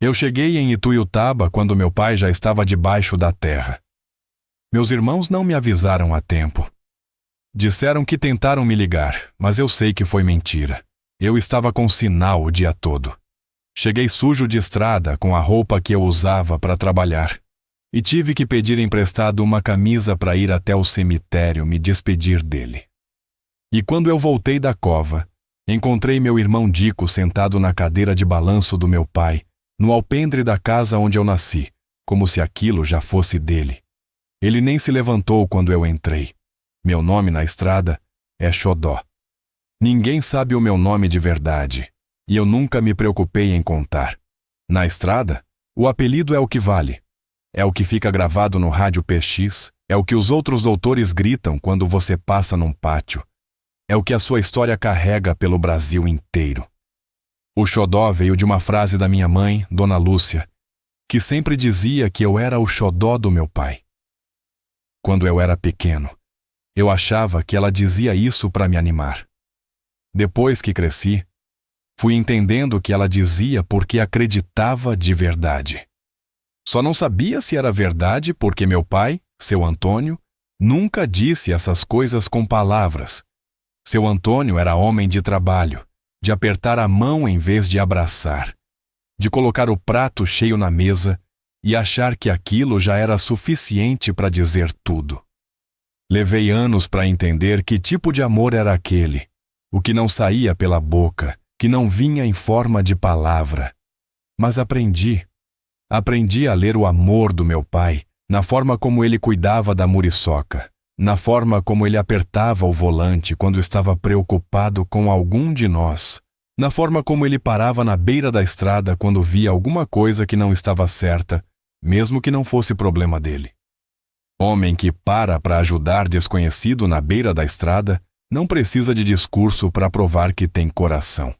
Eu cheguei em Ituiutaba quando meu pai já estava debaixo da terra. Meus irmãos não me avisaram a tempo. Disseram que tentaram me ligar, mas eu sei que foi mentira. Eu estava com sinal o dia todo. Cheguei sujo de estrada com a roupa que eu usava para trabalhar. E tive que pedir emprestado uma camisa para ir até o cemitério me despedir dele. E quando eu voltei da cova, encontrei meu irmão Dico sentado na cadeira de balanço do meu pai, no alpendre da casa onde eu nasci, como se aquilo já fosse dele. Ele nem se levantou quando eu entrei. Meu nome na estrada é Xodó. Ninguém sabe o meu nome de verdade, e eu nunca me preocupei em contar. Na estrada, o apelido é o que vale. É o que fica gravado no rádio PX, é o que os outros doutores gritam quando você passa num pátio. É o que a sua história carrega pelo Brasil inteiro. O Xodó veio de uma frase da minha mãe, Dona Lúcia, que sempre dizia que eu era o xodó do meu pai. Quando eu era pequeno, eu achava que ela dizia isso para me animar. Depois que cresci, fui entendendo que ela dizia porque acreditava de verdade. Só não sabia se era verdade porque meu pai, seu Antônio, nunca disse essas coisas com palavras. Seu Antônio era homem de trabalho, de apertar a mão em vez de abraçar, de colocar o prato cheio na mesa e achar que aquilo já era suficiente para dizer tudo. Levei anos para entender que tipo de amor era aquele, o que não saía pela boca, que não vinha em forma de palavra. Mas aprendi a ler o amor do meu pai, na forma como ele cuidava da muriçoca, na forma como ele apertava o volante quando estava preocupado com algum de nós, na forma como ele parava na beira da estrada quando via alguma coisa que não estava certa, mesmo que não fosse problema dele. Homem que para ajudar desconhecido na beira da estrada não precisa de discurso para provar que tem coração.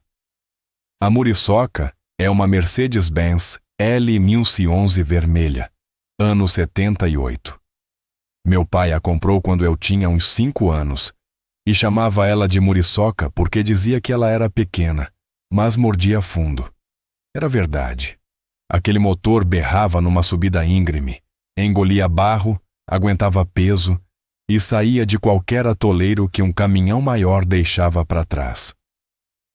A muriçoca é uma Mercedes-Benz L1111 vermelha, ano 78. Meu pai a comprou quando eu tinha uns 5 anos e chamava ela de muriçoca porque dizia que ela era pequena, mas mordia fundo. Era verdade. Aquele motor berrava numa subida íngreme, engolia barro, aguentava peso e saía de qualquer atoleiro que um caminhão maior deixava para trás.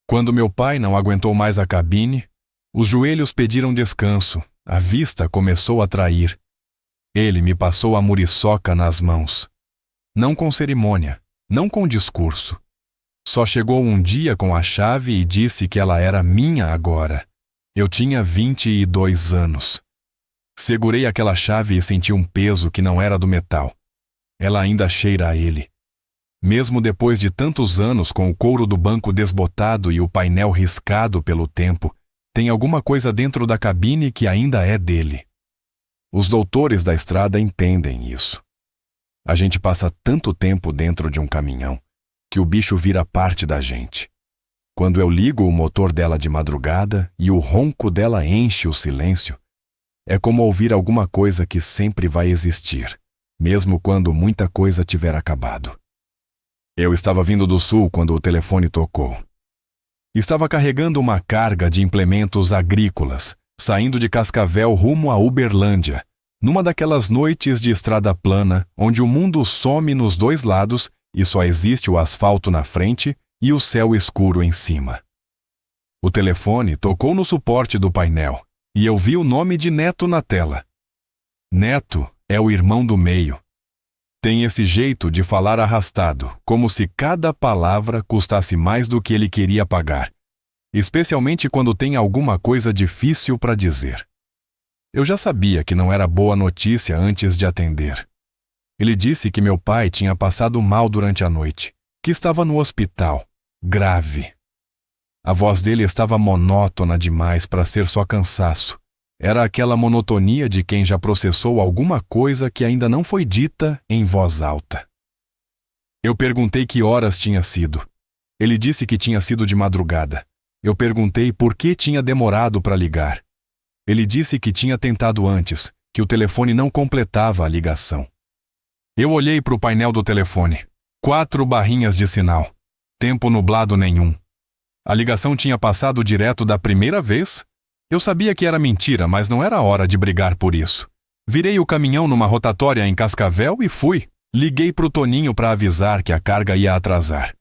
Quando meu pai não aguentou mais a cabine, os joelhos pediram descanso, a vista começou a trair. Ele me passou a muriçoca nas mãos. Não com cerimônia, não com discurso. Só chegou um dia com a chave e disse que ela era minha agora. Eu tinha 22 anos. Segurei aquela chave e senti um peso que não era do metal. Ela ainda cheira a ele. Mesmo depois de tantos anos com o couro do banco desbotado e o painel riscado pelo tempo, tem alguma coisa dentro da cabine que ainda é dele. Os doutores da estrada entendem isso. A gente passa tanto tempo dentro de um caminhão que o bicho vira parte da gente. Quando eu ligo o motor dela de madrugada e o ronco dela enche o silêncio, é como ouvir alguma coisa que sempre vai existir, mesmo quando muita coisa tiver acabado. Eu estava vindo do sul quando o telefone tocou. Estava carregando uma carga de implementos agrícolas, saindo de Cascavel rumo a Uberlândia, numa daquelas noites de estrada plana, onde o mundo some nos dois lados e só existe o asfalto na frente e o céu escuro em cima. O telefone tocou no suporte do painel e eu vi o nome de Neto na tela. Neto é o irmão do meio. Tem esse jeito de falar arrastado, como se cada palavra custasse mais do que ele queria pagar, especialmente quando tem alguma coisa difícil para dizer. Eu já sabia que não era boa notícia antes de atender. Ele disse que meu pai tinha passado mal durante a noite, que estava no hospital, grave. A voz dele estava monótona demais para ser só cansaço. Era aquela monotonia de quem já processou alguma coisa que ainda não foi dita em voz alta. Eu perguntei que horas tinha sido. Ele disse que tinha sido de madrugada. Eu perguntei por que tinha demorado para ligar. Ele disse que tinha tentado antes, que o telefone não completava a ligação. Eu olhei para o painel do telefone. 4 barrinhas de sinal. Tempo nublado nenhum. A ligação tinha passado direto da primeira vez Eu sabia que era mentira, mas não era hora de brigar por isso. Virei o caminhão numa rotatória em Cascavel e fui. Liguei pro Toninho para avisar que a carga ia atrasar.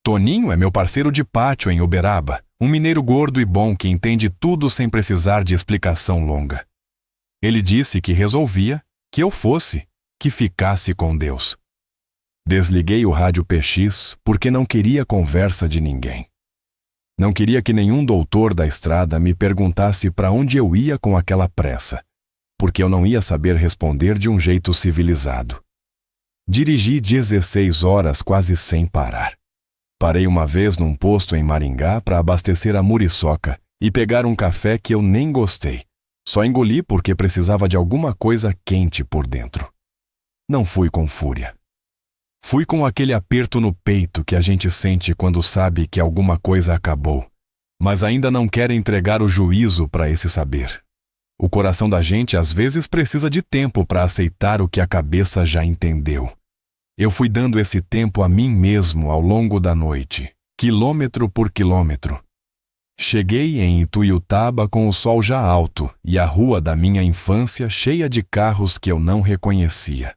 Toninho é meu parceiro de pátio em Uberaba, um mineiro gordo e bom que entende tudo sem precisar de explicação longa. Ele disse que resolvia, que eu fosse, que ficasse com Deus. Desliguei o rádio PX porque não queria conversa de ninguém. Não queria que nenhum doutor da estrada me perguntasse para onde eu ia com aquela pressa, porque eu não ia saber responder de um jeito civilizado. Dirigi 16 horas quase sem parar. Parei uma vez num posto em Maringá para abastecer a muriçoca e pegar um café que eu nem gostei. Só engoli porque precisava de alguma coisa quente por dentro. Não fui com fúria. Fui com aquele aperto no peito que a gente sente quando sabe que alguma coisa acabou, mas ainda não quer entregar o juízo para esse saber. O coração da gente às vezes precisa de tempo para aceitar o que a cabeça já entendeu. Eu fui dando esse tempo a mim mesmo ao longo da noite, quilômetro por quilômetro. Cheguei em Ituiutaba com o sol já alto e a rua da minha infância cheia de carros que eu não reconhecia.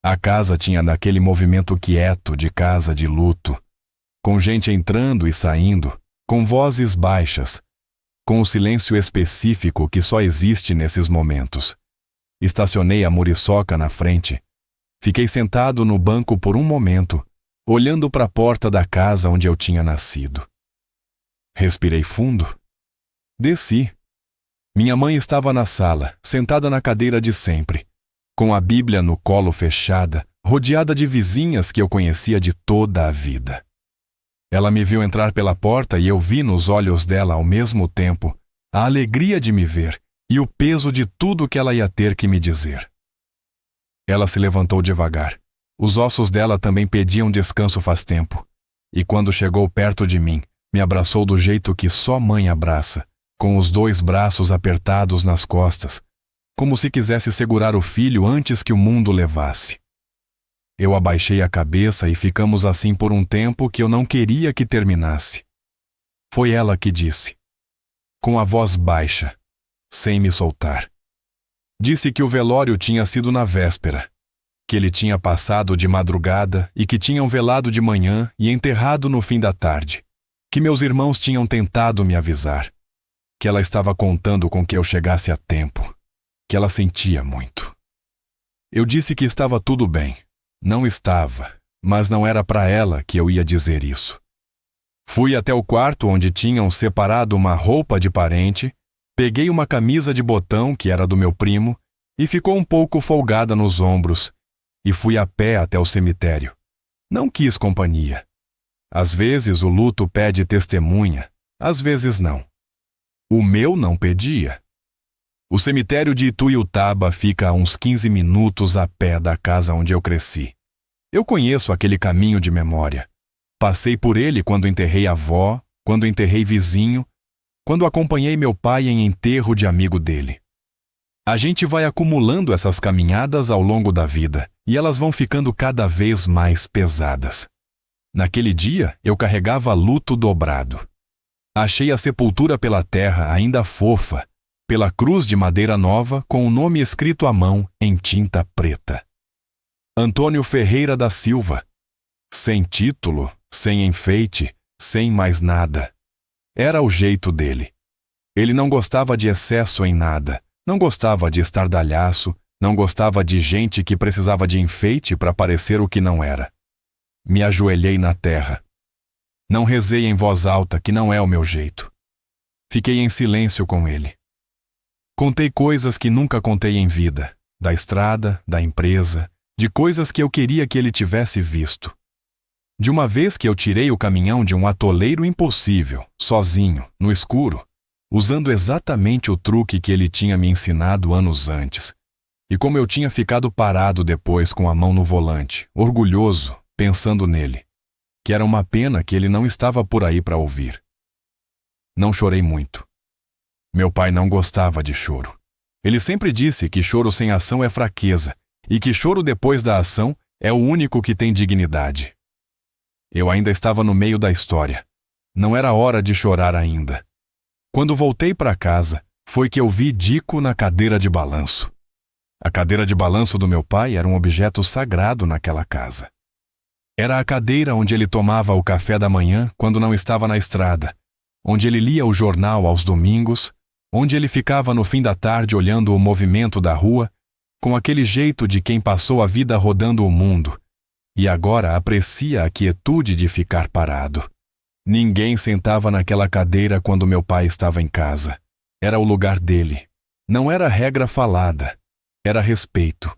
A casa tinha daquele movimento quieto de casa de luto, com gente entrando e saindo, com vozes baixas, com o silêncio específico que só existe nesses momentos. Estacionei a muriçoca na frente. Fiquei sentado no banco por um momento, olhando para a porta da casa onde eu tinha nascido. Respirei fundo. Desci. Minha mãe estava na sala, sentada na cadeira de sempre, com a Bíblia no colo fechada, rodeada de vizinhas que eu conhecia de toda a vida. Ela me viu entrar pela porta e eu vi nos olhos dela ao mesmo tempo a alegria de me ver e o peso de tudo que ela ia ter que me dizer. Ela se levantou devagar. Os ossos dela também pediam descanso faz tempo. E quando chegou perto de mim, me abraçou do jeito que só mãe abraça, com os 2 braços apertados nas costas, como se quisesse segurar o filho antes que o mundo levasse. Eu abaixei a cabeça e ficamos assim por um tempo que eu não queria que terminasse. Foi ela que disse, com a voz baixa, sem me soltar. Disse que o velório tinha sido na véspera, que ele tinha passado de madrugada e que tinham velado de manhã e enterrado no fim da tarde, que meus irmãos tinham tentado me avisar, que ela estava contando com que eu chegasse a tempo, que ela sentia muito. Eu disse que estava tudo bem. Não estava, mas não era para ela que eu ia dizer isso. Fui até o quarto onde tinham separado uma roupa de parente, peguei uma camisa de botão que era do meu primo e ficou um pouco folgada nos ombros e fui a pé até o cemitério. Não quis companhia. Às vezes o luto pede testemunha, às vezes não. O meu não pedia. O cemitério de Ituiutaba fica a uns 15 minutos a pé da casa onde eu cresci. Eu conheço aquele caminho de memória. Passei por ele quando enterrei avó, quando enterrei vizinho, quando acompanhei meu pai em enterro de amigo dele. A gente vai acumulando essas caminhadas ao longo da vida e elas vão ficando cada vez mais pesadas. Naquele dia, eu carregava luto dobrado. Achei a sepultura pela terra ainda fofa, pela cruz de madeira nova com o nome escrito à mão em tinta preta. Antônio Ferreira da Silva. Sem título, sem enfeite, sem mais nada. Era o jeito dele. Ele não gostava de excesso em nada, não gostava de estardalhaço, não gostava de gente que precisava de enfeite para parecer o que não era. Me ajoelhei na terra. Não rezei em voz alta, que não é o meu jeito. Fiquei em silêncio com ele. Contei coisas que nunca contei em vida, da estrada, da empresa, de coisas que eu queria que ele tivesse visto. De uma vez que eu tirei o caminhão de um atoleiro impossível, sozinho, no escuro, usando exatamente o truque que ele tinha me ensinado anos antes. E como eu tinha ficado parado depois com a mão no volante, orgulhoso, pensando nele, que era uma pena que ele não estava por aí para ouvir. Não chorei muito. Meu pai não gostava de choro. Ele sempre disse que choro sem ação é fraqueza e que choro depois da ação é o único que tem dignidade. Eu ainda estava no meio da história. Não era hora de chorar ainda. Quando voltei para casa, foi que eu vi Dico na cadeira de balanço. A cadeira de balanço do meu pai era um objeto sagrado naquela casa. Era a cadeira onde ele tomava o café da manhã quando não estava na estrada, onde ele lia o jornal aos domingos, onde ele ficava no fim da tarde olhando o movimento da rua, com aquele jeito de quem passou a vida rodando o mundo, e agora aprecia a quietude de ficar parado. Ninguém sentava naquela cadeira quando meu pai estava em casa. Era o lugar dele. Não era regra falada, era respeito.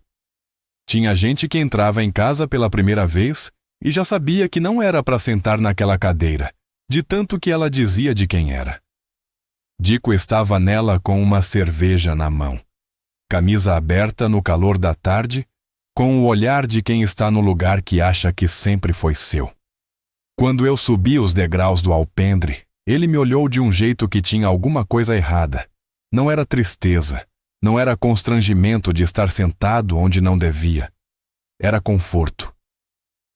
Tinha gente que entrava em casa pela primeira vez e já sabia que não era para sentar naquela cadeira, de tanto que ela dizia de quem era. Dico estava nela com uma cerveja na mão, camisa aberta no calor da tarde, com o olhar de quem está no lugar que acha que sempre foi seu. Quando eu subi os degraus do alpendre, ele me olhou de um jeito que tinha alguma coisa errada. Não era tristeza, não era constrangimento de estar sentado onde não devia. Era conforto.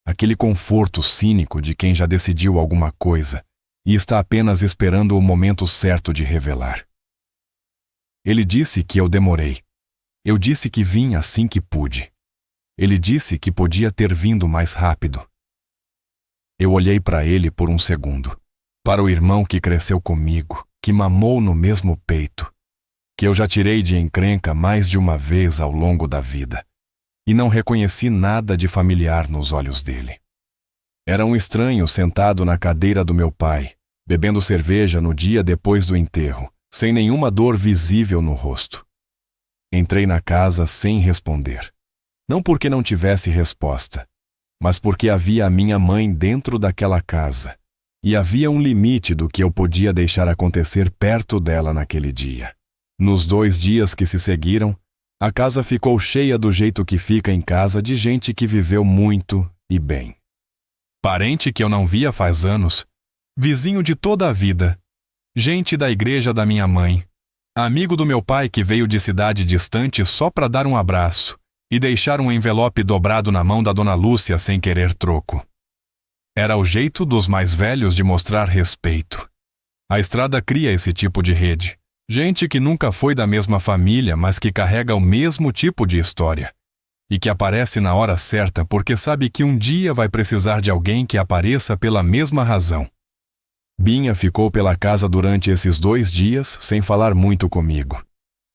Aquele conforto cínico de quem já decidiu alguma coisa e está apenas esperando o momento certo de revelar. Ele disse que eu demorei. Eu disse que vim assim que pude. Ele disse que podia ter vindo mais rápido. Eu olhei para ele por um segundo, para o irmão que cresceu comigo, que mamou no mesmo peito, que eu já tirei de encrenca mais de uma vez ao longo da vida, e não reconheci nada de familiar nos olhos dele. Era um estranho sentado na cadeira do meu pai, bebendo cerveja no dia depois do enterro, sem nenhuma dor visível no rosto. Entrei na casa sem responder. Não porque não tivesse resposta, mas porque havia a minha mãe dentro daquela casa, e havia um limite do que eu podia deixar acontecer perto dela naquele dia. Nos 2 dias que se seguiram, a casa ficou cheia do jeito que fica em casa de gente que viveu muito e bem. Parente que eu não via faz anos, vizinho de toda a vida, gente da igreja da minha mãe, amigo do meu pai que veio de cidade distante só para dar um abraço e deixar um envelope dobrado na mão da dona Lúcia sem querer troco. Era o jeito dos mais velhos de mostrar respeito. A estrada cria esse tipo de rede. Gente que nunca foi da mesma família, mas que carrega o mesmo tipo de história. E que aparece na hora certa porque sabe que um dia vai precisar de alguém que apareça pela mesma razão. Binha ficou pela casa durante esses 2 dias sem falar muito comigo.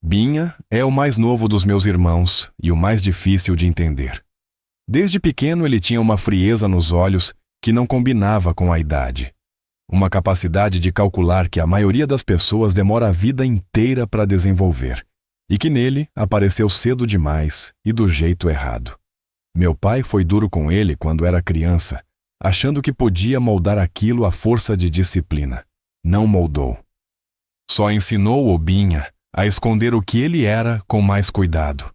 Binha é o mais novo dos meus irmãos e o mais difícil de entender. Desde pequeno ele tinha uma frieza nos olhos que não combinava com a idade. Uma capacidade de calcular que a maioria das pessoas demora a vida inteira para desenvolver, e que nele apareceu cedo demais e do jeito errado. Meu pai foi duro com ele quando era criança, achando que podia moldar aquilo à força de disciplina. Não moldou. Só ensinou o Binha a esconder o que ele era com mais cuidado.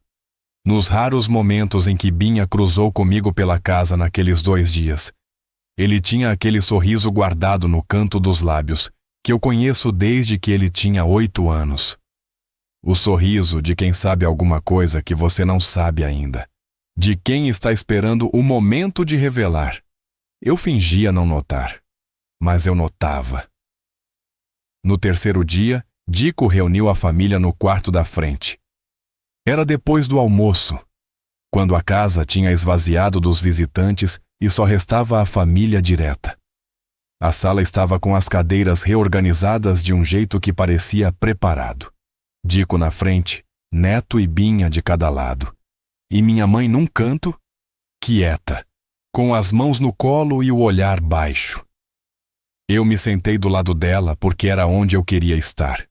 Nos raros momentos em que Binha cruzou comigo pela casa naqueles 2 dias, ele tinha aquele sorriso guardado no canto dos lábios, que eu conheço desde que ele tinha 8 anos. O sorriso de quem sabe alguma coisa que você não sabe ainda. De quem está esperando o momento de revelar. Eu fingia não notar, mas eu notava. No 3º dia, Dico reuniu a família no quarto da frente. Era depois do almoço, quando a casa tinha esvaziado dos visitantes e só restava a família direta. A sala estava com as cadeiras reorganizadas de um jeito que parecia preparado. Dico na frente, Neto e Binha de cada lado. E minha mãe num canto, quieta, com as mãos no colo e o olhar baixo. Eu me sentei do lado dela porque era onde eu queria estar.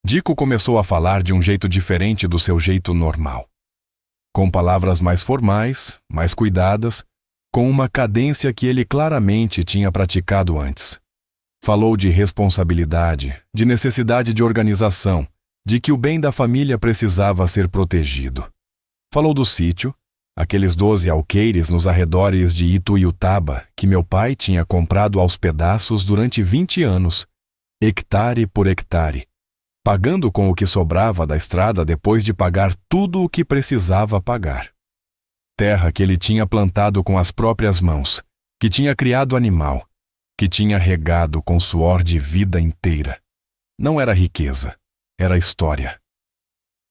Dico começou a falar de um jeito diferente do seu jeito normal. Com palavras mais formais, mais cuidadas, com uma cadência que ele claramente tinha praticado antes. Falou de responsabilidade, de necessidade de organização, de que o bem da família precisava ser protegido. Falou do sítio, aqueles 12 alqueires nos arredores de Ituiutaba que meu pai tinha comprado aos pedaços durante 20 anos, hectare por hectare, pagando com o que sobrava da estrada depois de pagar tudo o que precisava pagar. Terra que ele tinha plantado com as próprias mãos, que tinha criado animal, que tinha regado com suor de vida inteira. Não era riqueza, era história.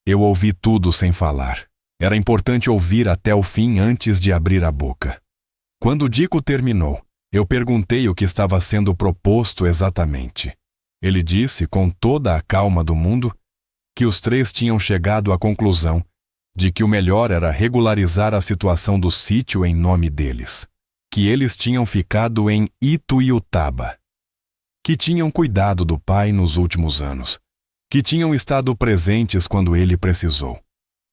Eu ouvi tudo sem falar. Era importante ouvir até o fim antes de abrir a boca. Quando Dico terminou, eu perguntei o que estava sendo proposto exatamente. Ele disse, com toda a calma do mundo, que os três tinham chegado à conclusão de que o melhor era regularizar a situação do sítio em nome deles, que eles tinham ficado em Ituiutaba, que tinham cuidado do pai nos últimos anos, que tinham estado presentes quando ele precisou,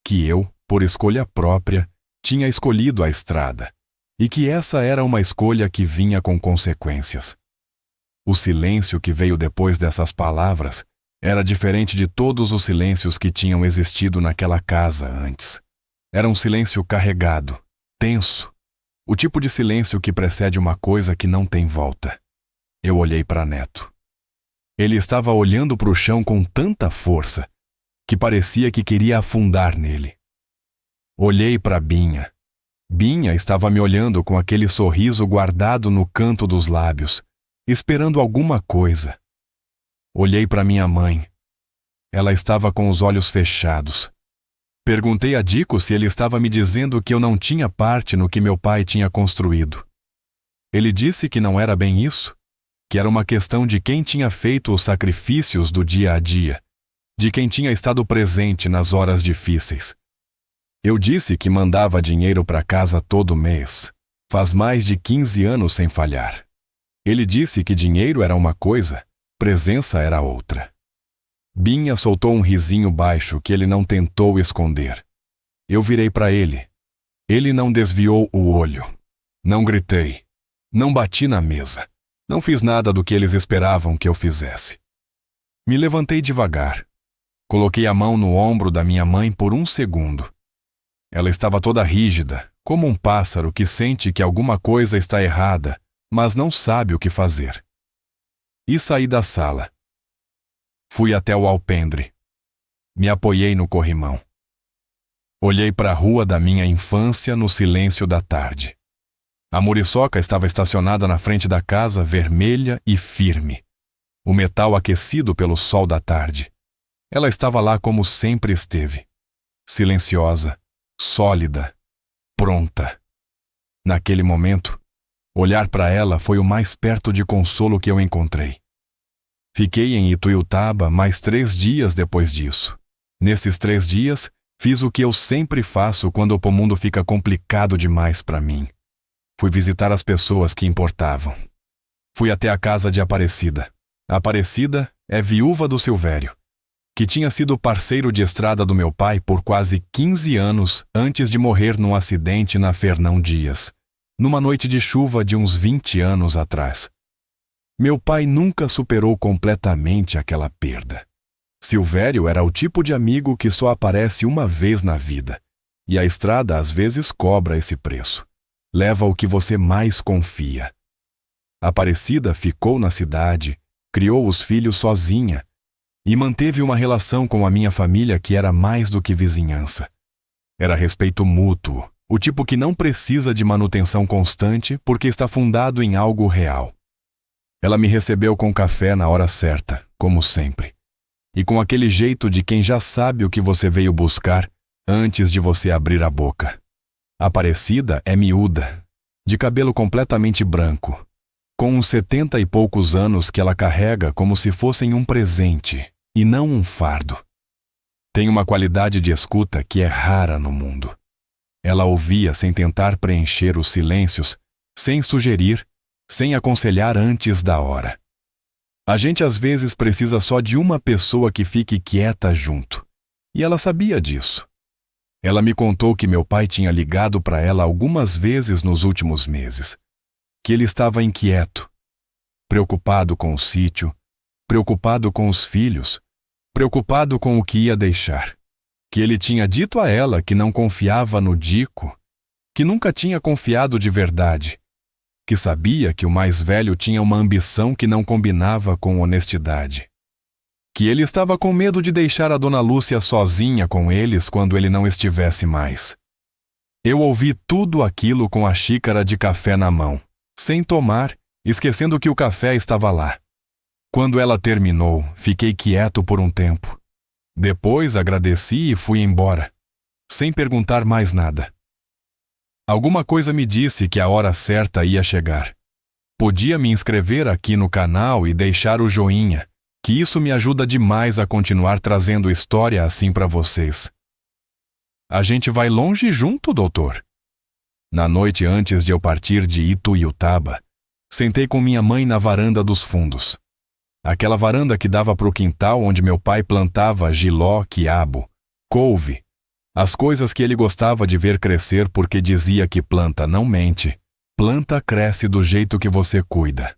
que eu, por escolha própria, tinha escolhido a estrada, e que essa era uma escolha que vinha com consequências. O silêncio que veio depois dessas palavras era diferente de todos os silêncios que tinham existido naquela casa antes. Era um silêncio carregado, tenso, o tipo de silêncio que precede uma coisa que não tem volta. Eu olhei para Neto. Ele estava olhando para o chão com tanta força que parecia que queria afundar nele. Olhei para Binha. Binha estava me olhando com aquele sorriso guardado no canto dos lábios, esperando alguma coisa. Olhei para minha mãe. Ela estava com os olhos fechados. Perguntei a Dico se ele estava me dizendo que eu não tinha parte no que meu pai tinha construído. Ele disse que não era bem isso, que era uma questão de quem tinha feito os sacrifícios do dia a dia, de quem tinha estado presente nas horas difíceis. Eu disse que mandava dinheiro para casa todo mês, faz mais de 15 anos sem falhar. Ele disse que dinheiro era uma coisa, presença era outra. Binha soltou um risinho baixo que ele não tentou esconder. Eu virei para ele. Ele não desviou o olho. Não gritei. Não bati na mesa. Não fiz nada do que eles esperavam que eu fizesse. Me levantei devagar. Coloquei a mão no ombro da minha mãe por um segundo. Ela estava toda rígida, como um pássaro que sente que alguma coisa está errada, mas não sabe o que fazer. E saí da sala. Fui até o alpendre. Me apoiei no corrimão. Olhei para a rua da minha infância no silêncio da tarde. A muriçoca estava estacionada na frente da casa, vermelha e firme. O metal aquecido pelo sol da tarde. Ela estava lá como sempre esteve. Silenciosa, sólida, pronta. Naquele momento, olhar para ela foi o mais perto de consolo que eu encontrei. Fiquei em Ituiutaba mais 3 dias depois disso. Nesses 3 dias, fiz o que eu sempre faço quando o mundo fica complicado demais para mim. Fui visitar as pessoas que importavam. Fui até a casa de Aparecida. Aparecida é viúva do Silvério, que tinha sido parceiro de estrada do meu pai por quase 15 anos antes de morrer num acidente na Fernão Dias, numa noite de chuva de uns 20 anos atrás. Meu pai nunca superou completamente aquela perda. Silvério era o tipo de amigo que só aparece uma vez na vida, e a estrada às vezes cobra esse preço. Leva o que você mais confia. Aparecida ficou na cidade, criou os filhos sozinha e manteve uma relação com a minha família que era mais do que vizinhança. Era respeito mútuo, o tipo que não precisa de manutenção constante porque está fundado em algo real. Ela me recebeu com café na hora certa, como sempre, e com aquele jeito de quem já sabe o que você veio buscar antes de você abrir a boca. Aparecida é miúda, de cabelo completamente branco, com uns 70 e poucos anos que ela carrega como se fossem um presente e não um fardo. Tem uma qualidade de escuta que é rara no mundo. Ela ouvia sem tentar preencher os silêncios, sem sugerir, sem aconselhar antes da hora. A gente às vezes precisa só de uma pessoa que fique quieta junto, e ela sabia disso. Ela me contou que meu pai tinha ligado para ela algumas vezes nos últimos meses, que ele estava inquieto, preocupado com o sítio, preocupado com os filhos, preocupado com o que ia deixar, que ele tinha dito a ela que não confiava no Dico, que nunca tinha confiado de verdade, que sabia que o mais velho tinha uma ambição que não combinava com honestidade, que ele estava com medo de deixar a dona Lúcia sozinha com eles quando ele não estivesse mais. Eu ouvi tudo aquilo com a xícara de café na mão, sem tomar, esquecendo que o café estava lá. Quando ela terminou, fiquei quieto por um tempo. Depois agradeci e fui embora, sem perguntar mais nada. Alguma coisa me disse que a hora certa ia chegar. Podia me inscrever aqui no canal e deixar o joinha, que isso me ajuda demais a continuar trazendo história assim para vocês. A gente vai longe junto, doutor? Na noite antes de eu partir de Ituiutaba, sentei com minha mãe na varanda dos fundos. Aquela varanda que dava para o quintal onde meu pai plantava jiló, quiabo, couve, as coisas que ele gostava de ver crescer porque dizia que planta não mente. Planta cresce do jeito que você cuida.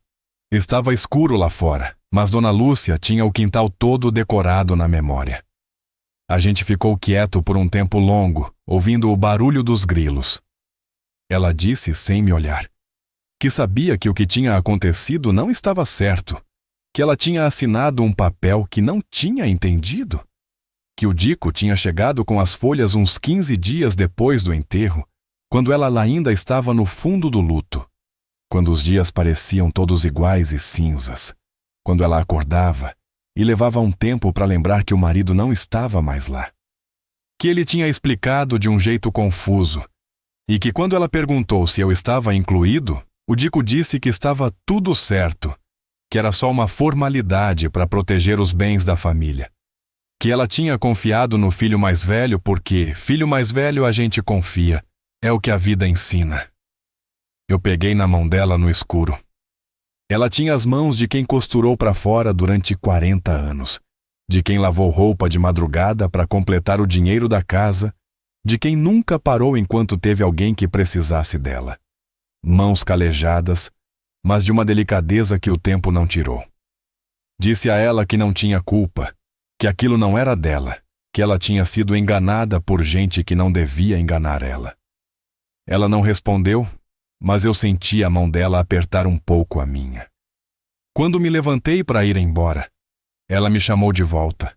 Estava escuro lá fora, mas Dona Lúcia tinha o quintal todo decorado na memória. A gente ficou quieto por um tempo longo, ouvindo o barulho dos grilos. Ela disse sem me olhar, que sabia que o que tinha acontecido não estava certo, que ela tinha assinado um papel que não tinha entendido, que o Dico tinha chegado com as folhas uns 15 dias depois do enterro, quando ela ainda estava no fundo do luto, quando os dias pareciam todos iguais e cinzas, quando ela acordava e levava um tempo para lembrar que o marido não estava mais lá, que ele tinha explicado de um jeito confuso, e que quando ela perguntou se eu estava incluído, o Dico disse que estava tudo certo, que era só uma formalidade para proteger os bens da família, que ela tinha confiado no filho mais velho porque filho mais velho a gente confia, é o que a vida ensina. Eu peguei na mão dela no escuro. Ela tinha as mãos de quem costurou para fora durante 40 anos, de quem lavou roupa de madrugada para completar o dinheiro da casa, de quem nunca parou enquanto teve alguém que precisasse dela. Mãos calejadas, mas de uma delicadeza que o tempo não tirou. Disse a ela que não tinha culpa, que aquilo não era dela, que ela tinha sido enganada por gente que não devia enganar ela. Ela não respondeu, mas eu senti a mão dela apertar um pouco a minha. Quando me levantei para ir embora, ela me chamou de volta.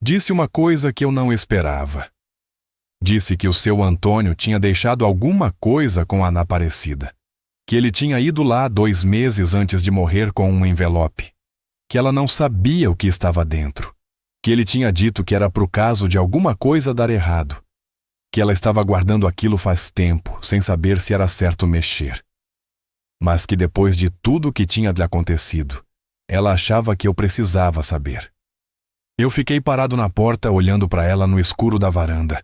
Disse uma coisa que eu não esperava. Disse que o seu Antônio tinha deixado alguma coisa com a Ana Aparecida, que ele tinha ido lá 2 meses antes de morrer com um envelope, que ela não sabia o que estava dentro, que ele tinha dito que era pro caso de alguma coisa dar errado, que ela estava guardando aquilo faz tempo, sem saber se era certo mexer. Mas que depois de tudo o que tinha lhe acontecido, ela achava que eu precisava saber. Eu fiquei parado na porta olhando para ela no escuro da varanda.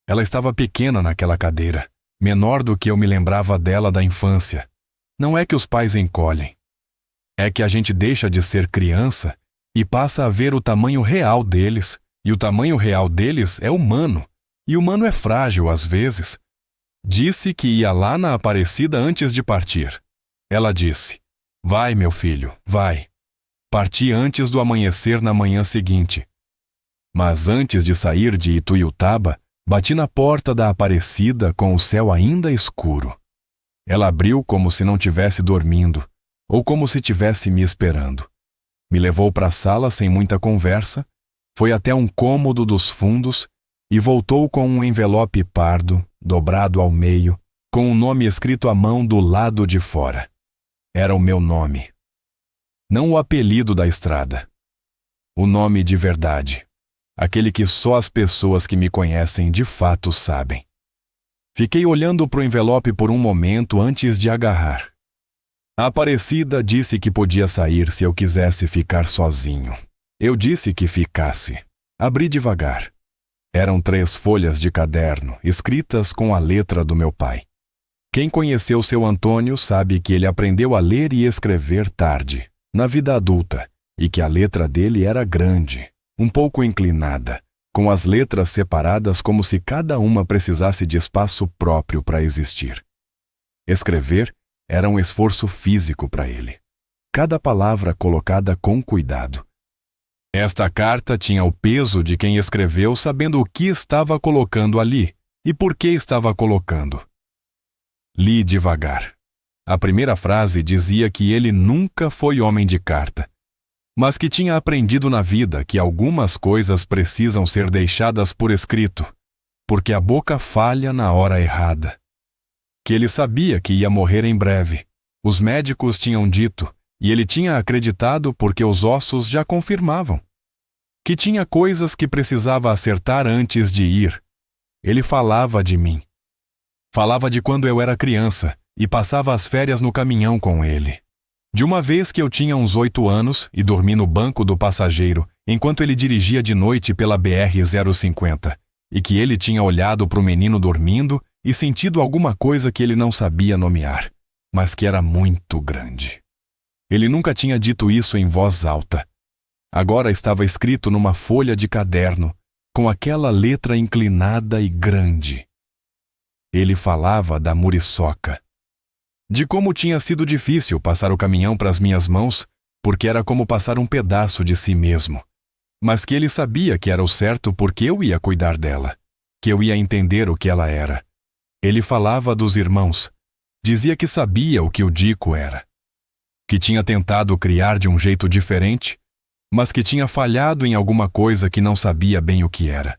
Ela estava pequena naquela cadeira, menor do que eu me lembrava dela da infância. Não é que os pais encolhem. É que a gente deixa de ser criança e passa a ver o tamanho real deles, e o tamanho real deles é humano, e humano é frágil às vezes. Disse que ia lá na Aparecida antes de partir. Ela disse: "Vai, meu filho, vai." Parti antes do amanhecer na manhã seguinte. Mas antes de sair de Ituiutaba, bati na porta da Aparecida com o céu ainda escuro. Ela abriu como se não tivesse dormindo, ou como se tivesse me esperando. Me levou para a sala sem muita conversa, foi até um cômodo dos fundos e voltou com um envelope pardo, dobrado ao meio, com um nome escrito à mão do lado de fora. Era o meu nome. Não o apelido da estrada. O nome de verdade. Aquele que só as pessoas que me conhecem de fato sabem. Fiquei olhando para o envelope por um momento antes de agarrar. A Aparecida disse que podia sair se eu quisesse ficar sozinho. Eu disse que ficasse. Abri devagar. Eram 3 folhas de caderno, escritas com a letra do meu pai. Quem conheceu seu Antônio sabe que ele aprendeu a ler e escrever tarde, na vida adulta, e que a letra dele era grande, um pouco inclinada, com as letras separadas como se cada uma precisasse de espaço próprio para existir. Escrever era um esforço físico para ele. Cada palavra colocada com cuidado. Esta carta tinha o peso de quem escreveu sabendo o que estava colocando ali e por que estava colocando. Li devagar. A primeira frase dizia que ele nunca foi homem de carta, mas que tinha aprendido na vida que algumas coisas precisam ser deixadas por escrito, porque a boca falha na hora errada. Que ele sabia que ia morrer em breve. Os médicos tinham dito, e ele tinha acreditado porque os ossos já confirmavam. Que tinha coisas que precisava acertar antes de ir. Ele falava de mim. Falava de quando eu era criança e passava as férias no caminhão com ele. De uma vez que eu tinha uns 8 anos e dormi no banco do passageiro enquanto ele dirigia de noite pela BR-050 e que ele tinha olhado para o menino dormindo e sentido alguma coisa que ele não sabia nomear, mas que era muito grande. Ele nunca tinha dito isso em voz alta. Agora estava escrito numa folha de caderno, com aquela letra inclinada e grande. Ele falava da muriçoca. De como tinha sido difícil passar o caminhão para as minhas mãos, porque era como passar um pedaço de si mesmo. Mas que ele sabia que era o certo porque eu ia cuidar dela, que eu ia entender o que ela era. Ele falava dos irmãos. Dizia que sabia o que o Dico era. Que tinha tentado criar de um jeito diferente, mas que tinha falhado em alguma coisa que não sabia bem o que era.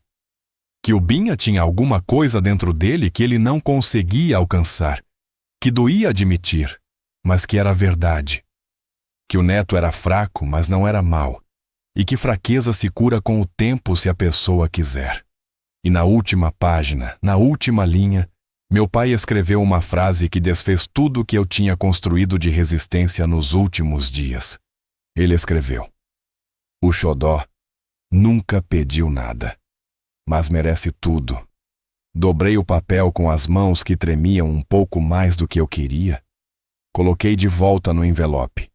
Que o Binha tinha alguma coisa dentro dele que ele não conseguia alcançar, que doía admitir, mas que era verdade. Que o neto era fraco, mas não era mau, e que fraqueza se cura com o tempo se a pessoa quiser. E na última página, na última linha, meu pai escreveu uma frase que desfez tudo o que eu tinha construído de resistência nos últimos dias. Ele escreveu: o Xodó nunca pediu nada, mas merece tudo. Dobrei o papel com as mãos que tremiam um pouco mais do que eu queria. Coloquei de volta no envelope.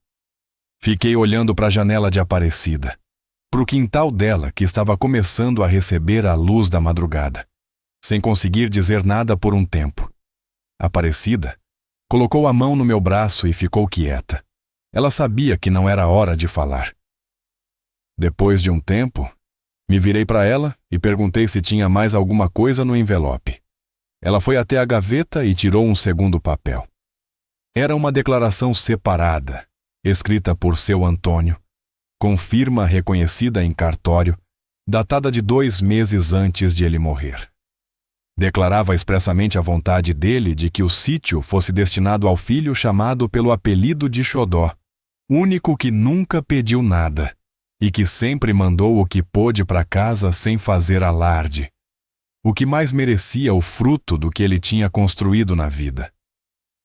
Fiquei olhando para a janela de Aparecida, para o quintal dela que estava começando a receber a luz da madrugada, sem conseguir dizer nada por um tempo. Aparecida colocou a mão no meu braço e ficou quieta. Ela sabia que não era hora de falar. Depois de um tempo, me virei para ela e perguntei se tinha mais alguma coisa no envelope. Ela foi até a gaveta e tirou um segundo papel. Era uma declaração separada, escrita por seu Antônio, com firma reconhecida em cartório, datada de 2 meses antes de ele morrer. Declarava expressamente a vontade dele de que o sítio fosse destinado ao filho chamado pelo apelido de Xodó, único que nunca pediu nada, e que sempre mandou o que pôde para casa sem fazer alarde, o que mais merecia o fruto do que ele tinha construído na vida.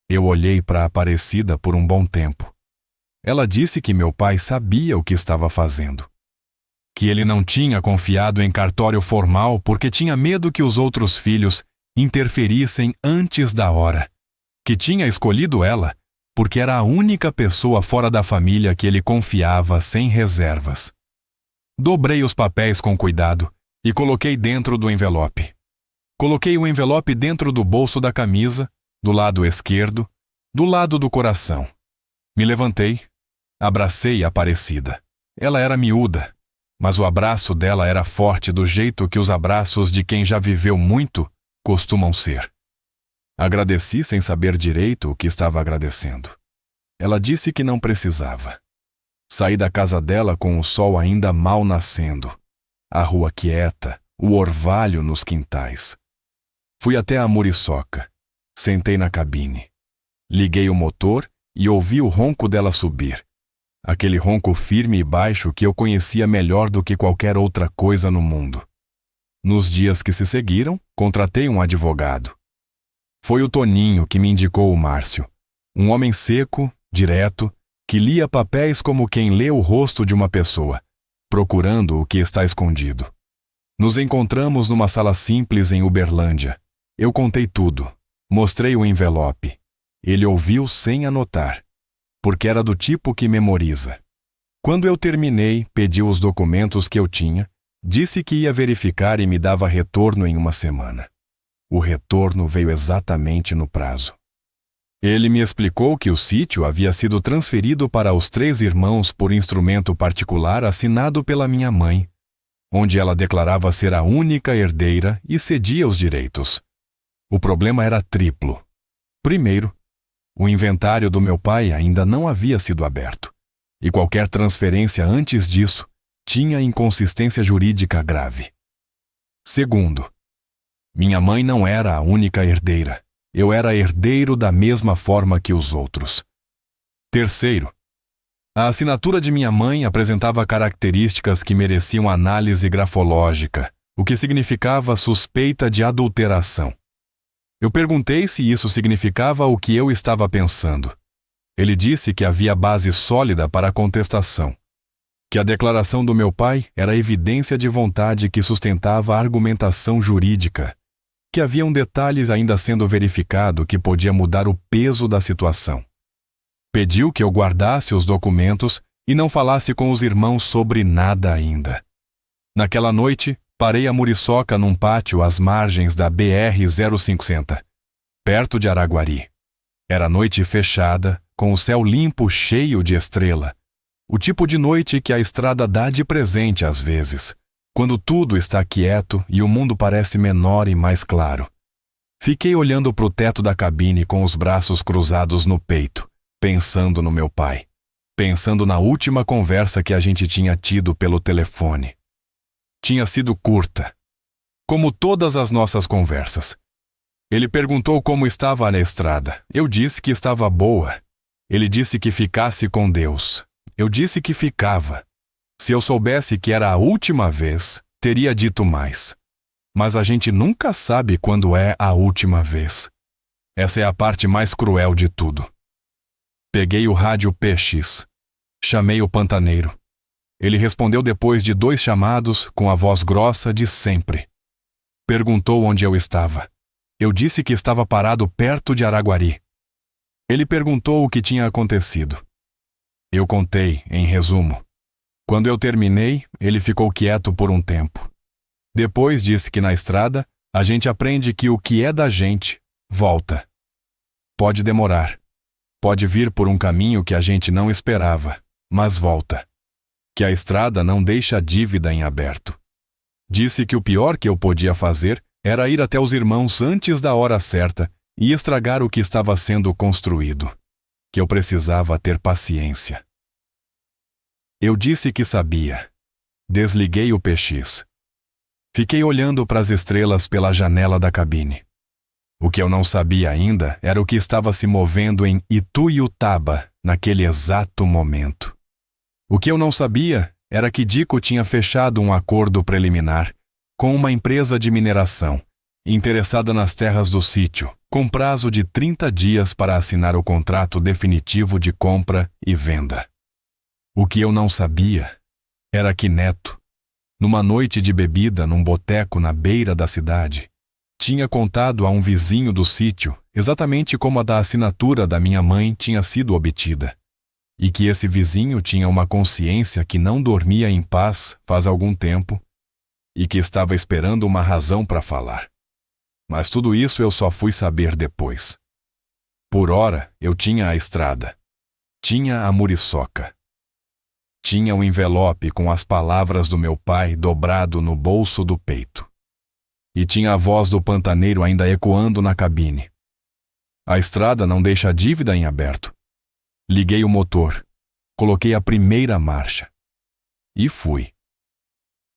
Eu olhei para a Aparecida por um bom tempo. Ela disse que meu pai sabia o que estava fazendo, que ele não tinha confiado em cartório formal porque tinha medo que os outros filhos interferissem antes da hora, que tinha escolhido ela porque era a única pessoa fora da família que ele confiava sem reservas. Dobrei os papéis com cuidado e coloquei dentro do envelope. Coloquei o envelope dentro do bolso da camisa, do lado esquerdo, do lado do coração. Me levantei, abracei a Aparecida. Ela era miúda, mas o abraço dela era forte do jeito que os abraços de quem já viveu muito costumam ser. Agradeci sem saber direito o que estava agradecendo. Ela disse que não precisava. Saí da casa dela com o sol ainda mal nascendo, a rua quieta, o orvalho nos quintais. Fui até a muriçoca, sentei na cabine. Liguei o motor e ouvi o ronco dela subir. Aquele ronco firme e baixo que eu conhecia melhor do que qualquer outra coisa no mundo. Nos dias que se seguiram, contratei um advogado. Foi o Toninho que me indicou o Márcio, um homem seco, direto, que lia papéis como quem lê o rosto de uma pessoa, procurando o que está escondido. Nos encontramos numa sala simples em Uberlândia. Eu contei tudo, mostrei o envelope. Ele ouviu sem anotar, porque era do tipo que memoriza. Quando eu terminei, pediu os documentos que eu tinha, disse que ia verificar e me dava retorno em uma semana. O retorno veio exatamente no prazo. Ele me explicou que o sítio havia sido transferido para os 3 irmãos por instrumento particular assinado pela minha mãe, onde ela declarava ser a única herdeira e cedia os direitos. O problema era triplo. Primeiro, o inventário do meu pai ainda não havia sido aberto, e qualquer transferência antes disso tinha inconsistência jurídica grave. Segundo, minha mãe não era a única herdeira. Eu era herdeiro da mesma forma que os outros. Terceiro, A assinatura de minha mãe apresentava características que mereciam análise grafológica, o que significava suspeita de adulteração. Eu perguntei se isso significava o que eu estava pensando. Ele disse que havia base sólida para a contestação, que a declaração do meu pai era evidência de vontade que sustentava a argumentação jurídica, que haviam detalhes ainda sendo verificado que podia mudar o peso da situação. Pediu que eu guardasse os documentos e não falasse com os irmãos sobre nada ainda. Naquela noite, parei a muriçoca num pátio às margens da BR-050, perto de Araguari. Era noite fechada, com o céu limpo cheio de estrela. O tipo de noite que a estrada dá de presente às vezes, quando tudo está quieto e o mundo parece menor e mais claro. Fiquei olhando para o teto da cabine com os braços cruzados no peito, pensando no meu pai, pensando na última conversa que a gente tinha tido pelo telefone. Tinha sido curta, como todas as nossas conversas. Ele perguntou como estava na estrada. Eu disse que estava boa. Ele disse que ficasse com Deus. Eu disse que ficava. Se eu soubesse que era a última vez, teria dito mais. Mas a gente nunca sabe quando é a última vez. Essa é a parte mais cruel de tudo. Peguei o rádio PX. Chamei o pantaneiro. Ele respondeu depois de 2 chamados com a voz grossa de sempre. Perguntou onde eu estava. Eu disse que estava parado perto de Araguari. Ele perguntou o que tinha acontecido. Eu contei, em resumo. Quando eu terminei, ele ficou quieto por um tempo. Depois disse que na estrada, a gente aprende que o que é da gente, volta. Pode demorar. Pode vir por um caminho que a gente não esperava, mas volta. Que a estrada não deixa dívida em aberto. Disse que o pior que eu podia fazer era ir até os irmãos antes da hora certa e estragar o que estava sendo construído. Que eu precisava ter paciência. Eu disse que sabia. Desliguei o PX. Fiquei olhando para as estrelas pela janela da cabine. O que eu não sabia ainda era o que estava se movendo em Ituiutaba naquele exato momento. O que eu não sabia era que Dico tinha fechado um acordo preliminar com uma empresa de mineração, interessada nas terras do sítio, com prazo de 30 dias para assinar o contrato definitivo de compra e venda. O que eu não sabia era que Neto, numa noite de bebida num boteco na beira da cidade, tinha contado a um vizinho do sítio exatamente como a da assinatura da minha mãe tinha sido obtida, e que esse vizinho tinha uma consciência que não dormia em paz faz algum tempo e que estava esperando uma razão para falar. Mas tudo isso eu só fui saber depois. Por ora, eu tinha a estrada. Tinha a muriçoca. Tinha o envelope com as palavras do meu pai dobrado no bolso do peito. E tinha a voz do pantaneiro ainda ecoando na cabine. A estrada não deixa a dívida em aberto. Liguei o motor. Coloquei a primeira marcha. E fui.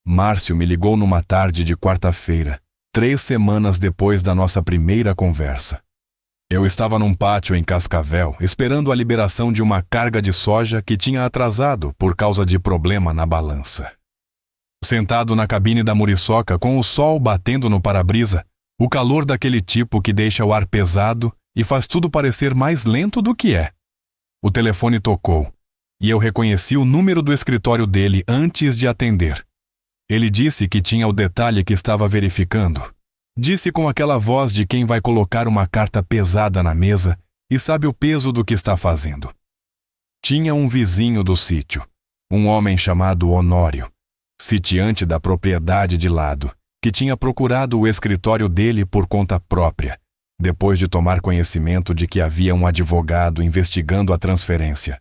Márcio me ligou numa tarde de quarta-feira, 3 semanas depois da nossa primeira conversa. Eu estava num pátio em Cascavel, esperando a liberação de uma carga de soja que tinha atrasado por causa de problema na balança. Sentado na cabine da muriçoca com o sol batendo no para-brisa, o calor daquele tipo que deixa o ar pesado e faz tudo parecer mais lento do que é. O telefone tocou, e eu reconheci o número do escritório dele antes de atender. Ele disse que tinha o detalhe que estava verificando. Disse com aquela voz de quem vai colocar uma carta pesada na mesa e sabe o peso do que está fazendo. Tinha um vizinho do sítio, um homem chamado Honório, sitiante da propriedade de lado, que tinha procurado o escritório dele por conta própria, depois de tomar conhecimento de que havia um advogado investigando a transferência.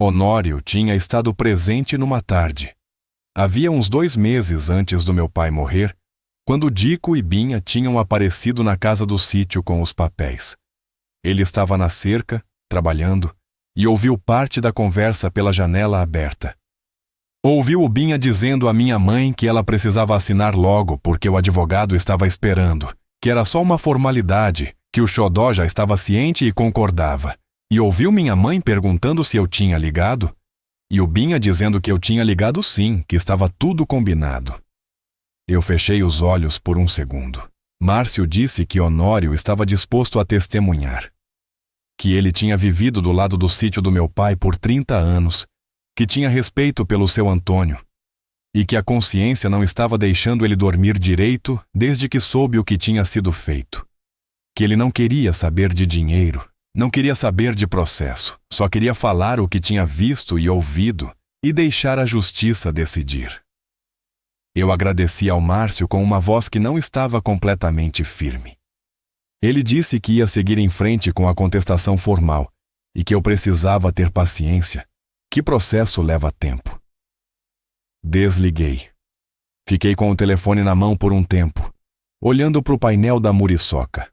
Honório tinha estado presente numa tarde. Havia uns 2 meses antes do meu pai morrer, quando Dico e Binha tinham aparecido na casa do sítio com os papéis. Ele estava na cerca, trabalhando, e ouviu parte da conversa pela janela aberta. Ouviu o Binha dizendo à minha mãe que ela precisava assinar logo porque o advogado estava esperando, que era só uma formalidade, que o xodó já estava ciente e concordava. E ouviu minha mãe perguntando se eu tinha ligado, E o Binha dizendo que eu tinha ligado sim, que estava tudo combinado. Eu fechei os olhos por um segundo. Márcio disse que Honório estava disposto a testemunhar. Que ele tinha vivido do lado do sítio do meu pai por 30 anos, que tinha respeito pelo seu Antônio, e que a consciência não estava deixando ele dormir direito desde que soube o que tinha sido feito. Que ele não queria saber de dinheiro, não queria saber de processo, só queria falar o que tinha visto e ouvido e deixar a justiça decidir. Eu agradeci ao Márcio com uma voz que não estava completamente firme. Ele disse que ia seguir em frente com a contestação formal e que eu precisava ter paciência, que processo leva tempo. Desliguei. Fiquei com o telefone na mão por um tempo, olhando para o painel da muriçoca.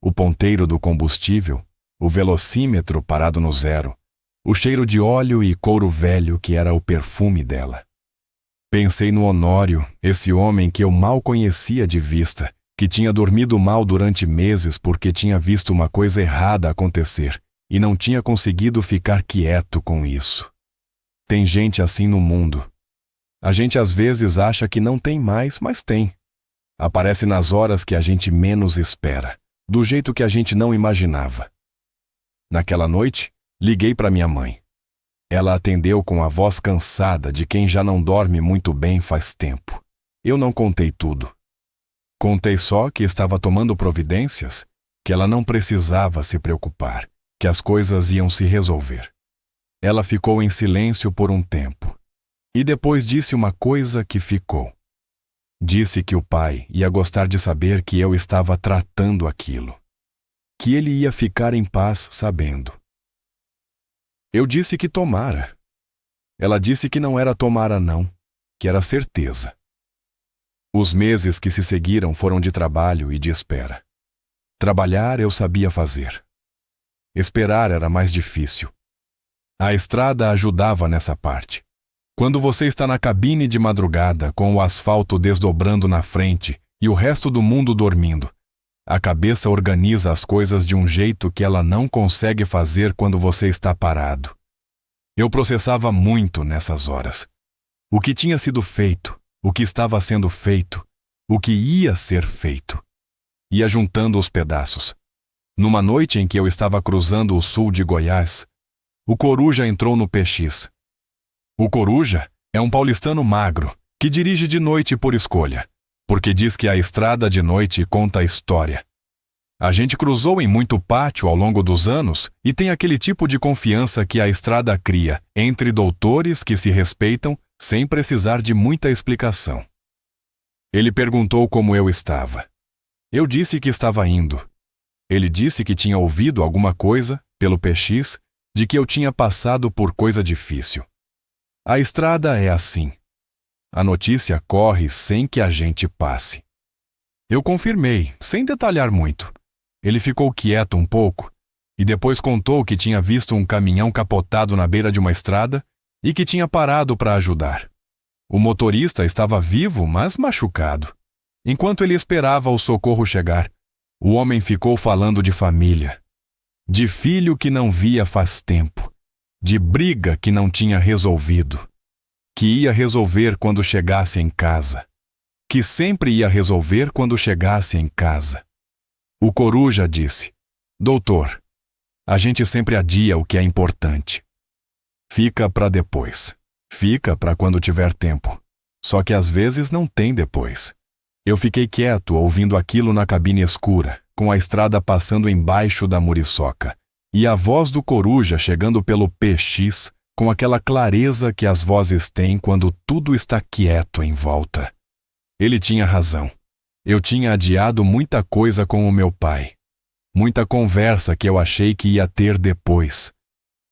O ponteiro do combustível, o velocímetro parado no zero, o cheiro de óleo e couro velho que era o perfume dela. Pensei no Honório, esse homem que eu mal conhecia de vista, que tinha dormido mal durante meses porque tinha visto uma coisa errada acontecer e não tinha conseguido ficar quieto com isso. Tem gente assim no mundo. A gente às vezes acha que não tem mais, mas tem. Aparece nas horas que a gente menos espera, do jeito que a gente não imaginava. Naquela noite, liguei para minha mãe. Ela atendeu com a voz cansada de quem já não dorme muito bem faz tempo. Eu não contei tudo. Contei só que estava tomando providências, que ela não precisava se preocupar, que as coisas iam se resolver. Ela ficou em silêncio por um tempo. E depois disse uma coisa que ficou. Disse que o pai ia gostar de saber que eu estava tratando aquilo. Que ele ia ficar em paz sabendo. Eu disse que tomara. Ela disse que não era tomara não, que era certeza. Os meses que se seguiram foram de trabalho e de espera. Trabalhar eu sabia fazer. Esperar era mais difícil. A estrada ajudava nessa parte. Quando você está na cabine de madrugada, com o asfalto desdobrando na frente e o resto do mundo dormindo, a cabeça organiza as coisas de um jeito que ela não consegue fazer quando você está parado. Eu processava muito nessas horas. O que tinha sido feito, o que estava sendo feito, o que ia ser feito. Ia juntando os pedaços. Numa noite em que eu estava cruzando o sul de Goiás, o Coruja entrou no PX. O Coruja é um paulistano magro que dirige de noite por escolha, porque diz que a estrada de noite conta a história. A gente cruzou em muito pátio ao longo dos anos e tem aquele tipo de confiança que a estrada cria entre doutores que se respeitam sem precisar de muita explicação. Ele perguntou como eu estava. Eu disse que estava indo. Ele disse que tinha ouvido alguma coisa, pelo PX, de que eu tinha passado por coisa difícil. A estrada é assim. A notícia corre sem que a gente passe. Eu confirmei, sem detalhar muito. Ele ficou quieto um pouco e depois contou que tinha visto um caminhão capotado na beira de uma estrada e que tinha parado para ajudar. O motorista estava vivo, mas machucado. Enquanto ele esperava o socorro chegar, o homem ficou falando de família, de filho que não via faz tempo, de briga que não tinha resolvido, que ia resolver quando chegasse em casa, que sempre ia resolver quando chegasse em casa. O Coruja disse: "Doutor, a gente sempre adia o que é importante. Fica para depois. Fica para quando tiver tempo. Só que às vezes não tem depois." Eu fiquei quieto ouvindo aquilo na cabine escura, com a estrada passando embaixo da muriçoca, e a voz do Coruja chegando pelo PX com aquela clareza que as vozes têm quando tudo está quieto em volta. Ele tinha razão. Eu tinha adiado muita coisa com o meu pai. Muita conversa que eu achei que ia ter depois.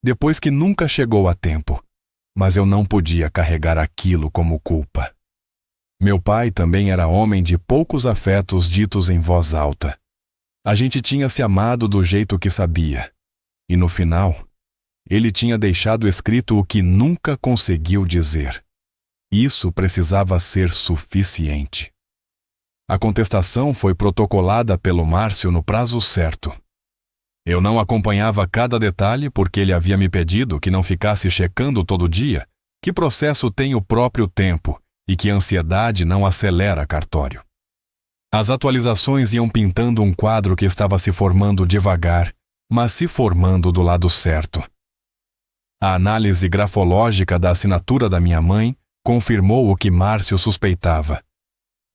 Depois que nunca chegou a tempo. Mas eu não podia carregar aquilo como culpa. Meu pai também era homem de poucos afetos ditos em voz alta. A gente tinha se amado do jeito que sabia. E no final, ele tinha deixado escrito o que nunca conseguiu dizer. Isso precisava ser suficiente. A contestação foi protocolada pelo Márcio no prazo certo. Eu não acompanhava cada detalhe porque ele havia me pedido que não ficasse checando todo dia que processo tem o próprio tempo e que a ansiedade não acelera cartório. As atualizações iam pintando um quadro que estava se formando devagar, mas se formando do lado certo. A análise grafológica da assinatura da minha mãe confirmou o que Márcio suspeitava.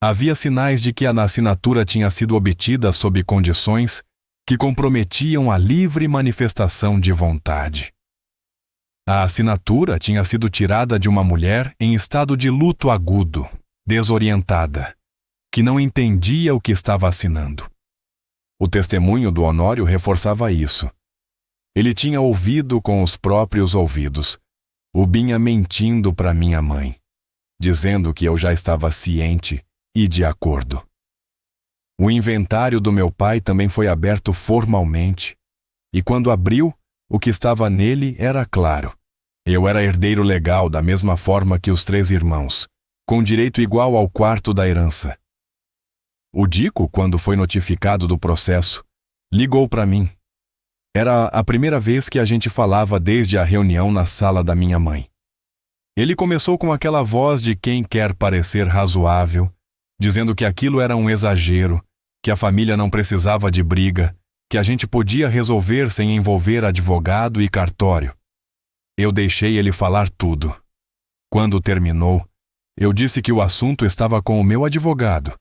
Havia sinais de que a assinatura tinha sido obtida sob condições que comprometiam a livre manifestação de vontade. A assinatura tinha sido tirada de uma mulher em estado de luto agudo, desorientada, que não entendia o que estava assinando. O testemunho do Honório reforçava isso. Ele tinha ouvido com os próprios ouvidos o Binha mentindo para minha mãe, dizendo que eu já estava ciente e de acordo. O inventário do meu pai também foi aberto formalmente, e quando abriu, o que estava nele era claro. Eu era herdeiro legal da mesma forma que os 3 irmãos, com direito igual ao quarto da herança. O Dico, quando foi notificado do processo, ligou para mim. Era a primeira vez que a gente falava desde a reunião na sala da minha mãe. Ele começou com aquela voz de quem quer parecer razoável, dizendo que aquilo era um exagero, que a família não precisava de briga, que a gente podia resolver sem envolver advogado e cartório. Eu deixei ele falar tudo. Quando terminou, eu disse que o assunto estava com o meu advogado,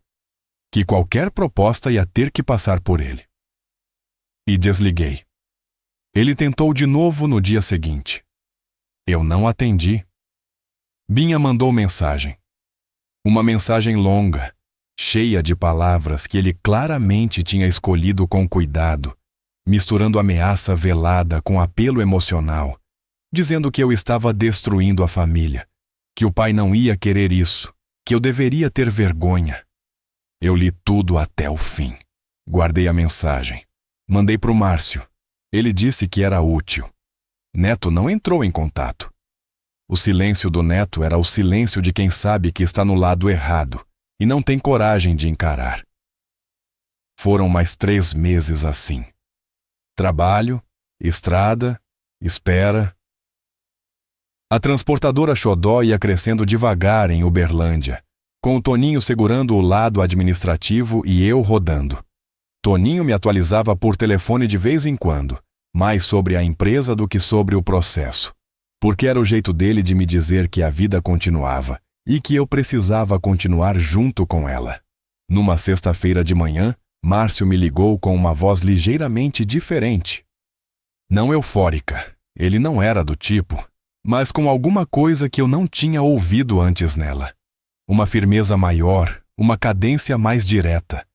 que qualquer proposta ia ter que passar por ele. E desliguei. Ele tentou de novo no dia seguinte. Eu não atendi. Binha mandou mensagem. Uma mensagem longa, cheia de palavras que ele claramente tinha escolhido com cuidado, misturando ameaça velada com apelo emocional, dizendo que eu estava destruindo a família, que o pai não ia querer isso, que eu deveria ter vergonha. Eu li tudo até o fim. Guardei a mensagem. Mandei para o Márcio. Ele disse que era útil. Neto não entrou em contato. O silêncio do Neto era o silêncio de quem sabe que está no lado errado e não tem coragem de encarar. Foram mais 3 meses assim. Trabalho, estrada, espera. A transportadora Xodó ia crescendo devagar em Uberlândia, com o Toninho segurando o lado administrativo e eu rodando. Toninho me atualizava por telefone de vez em quando, mais sobre a empresa do que sobre o processo, porque era o jeito dele de me dizer que a vida continuava e que eu precisava continuar junto com ela. Numa sexta-feira de manhã, Márcio me ligou com uma voz ligeiramente diferente. Não eufórica, ele não era do tipo, mas com alguma coisa que eu não tinha ouvido antes nela. Uma firmeza maior, uma cadência mais direta.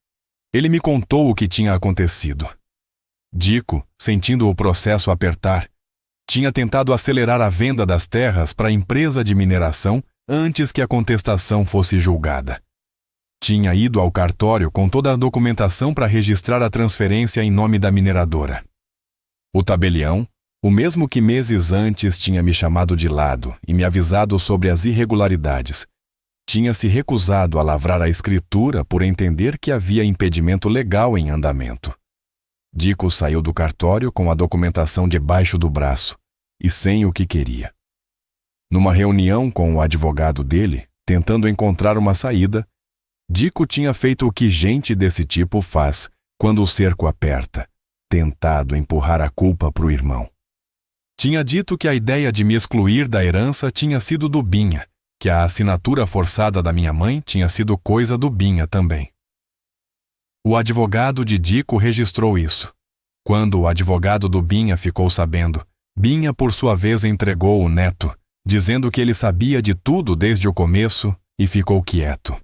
Ele me contou o que tinha acontecido. Dico, sentindo o processo apertar, tinha tentado acelerar a venda das terras para a empresa de mineração antes que a contestação fosse julgada. Tinha ido ao cartório com toda a documentação para registrar a transferência em nome da mineradora. O tabelião, o mesmo que meses antes tinha me chamado de lado e me avisado sobre as irregularidades, tinha se recusado a lavrar a escritura por entender que havia impedimento legal em andamento. Dico saiu do cartório com a documentação debaixo do braço e sem o que queria. Numa reunião com o advogado dele, tentando encontrar uma saída, Dico tinha feito o que gente desse tipo faz quando o cerco aperta, tentado empurrar a culpa para o irmão. Tinha dito que a ideia de me excluir da herança tinha sido do Binha, que a assinatura forçada da minha mãe tinha sido coisa do Binha também. O advogado de Dico registrou isso. Quando o advogado do Binha ficou sabendo, Binha por sua vez entregou o Neto, dizendo que ele sabia de tudo desde o começo e ficou quieto.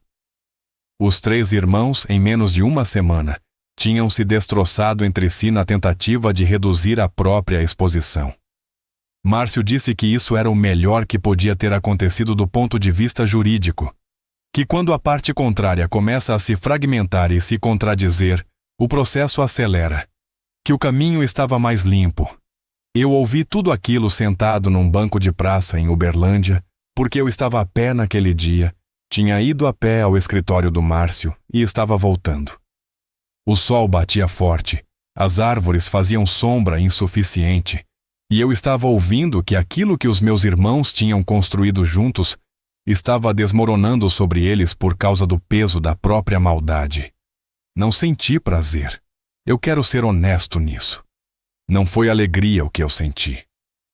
Os 3 irmãos, em menos de uma semana, tinham se destroçado entre si na tentativa de reduzir a própria exposição. Márcio disse que isso era o melhor que podia ter acontecido do ponto de vista jurídico, que quando a parte contrária começa a se fragmentar e se contradizer, o processo acelera, que o caminho estava mais limpo. Eu ouvi tudo aquilo sentado num banco de praça em Uberlândia, porque eu estava a pé naquele dia, tinha ido a pé ao escritório do Márcio e estava voltando. O sol batia forte, As árvores faziam sombra insuficiente, e eu estava ouvindo que aquilo que os meus irmãos tinham construído juntos estava desmoronando sobre eles por causa do peso da própria maldade. Não senti prazer. Eu quero ser honesto nisso. Não foi alegria o que eu senti.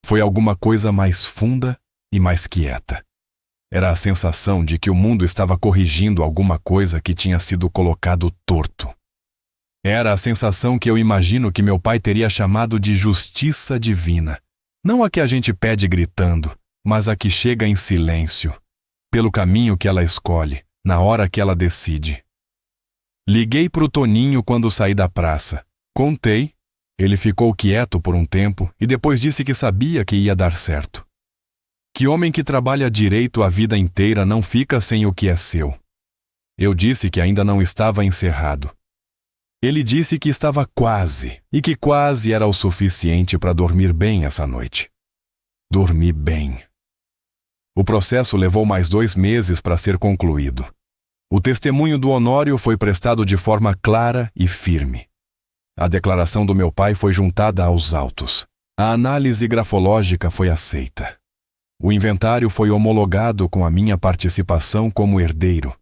Foi alguma coisa mais funda e mais quieta. Era a sensação de que o mundo estava corrigindo alguma coisa que tinha sido colocado torto. Era a sensação que eu imagino que meu pai teria chamado de justiça divina. Não a que a gente pede gritando, mas a que chega em silêncio, pelo caminho que ela escolhe, na hora que ela decide. Liguei para o Toninho quando saí da praça. Contei. Ele ficou quieto por um tempo e depois disse que sabia que ia dar certo. Que homem que trabalha direito a vida inteira não fica sem o que é seu. Eu disse que ainda não estava encerrado. Ele disse que estava quase, e que quase era o suficiente para dormir bem essa noite. Dormi bem. O processo levou mais 2 meses para ser concluído. O testemunho do Honório foi prestado de forma clara e firme. A declaração do meu pai foi juntada aos autos. A análise grafológica foi aceita. O inventário foi homologado com a minha participação como herdeiro.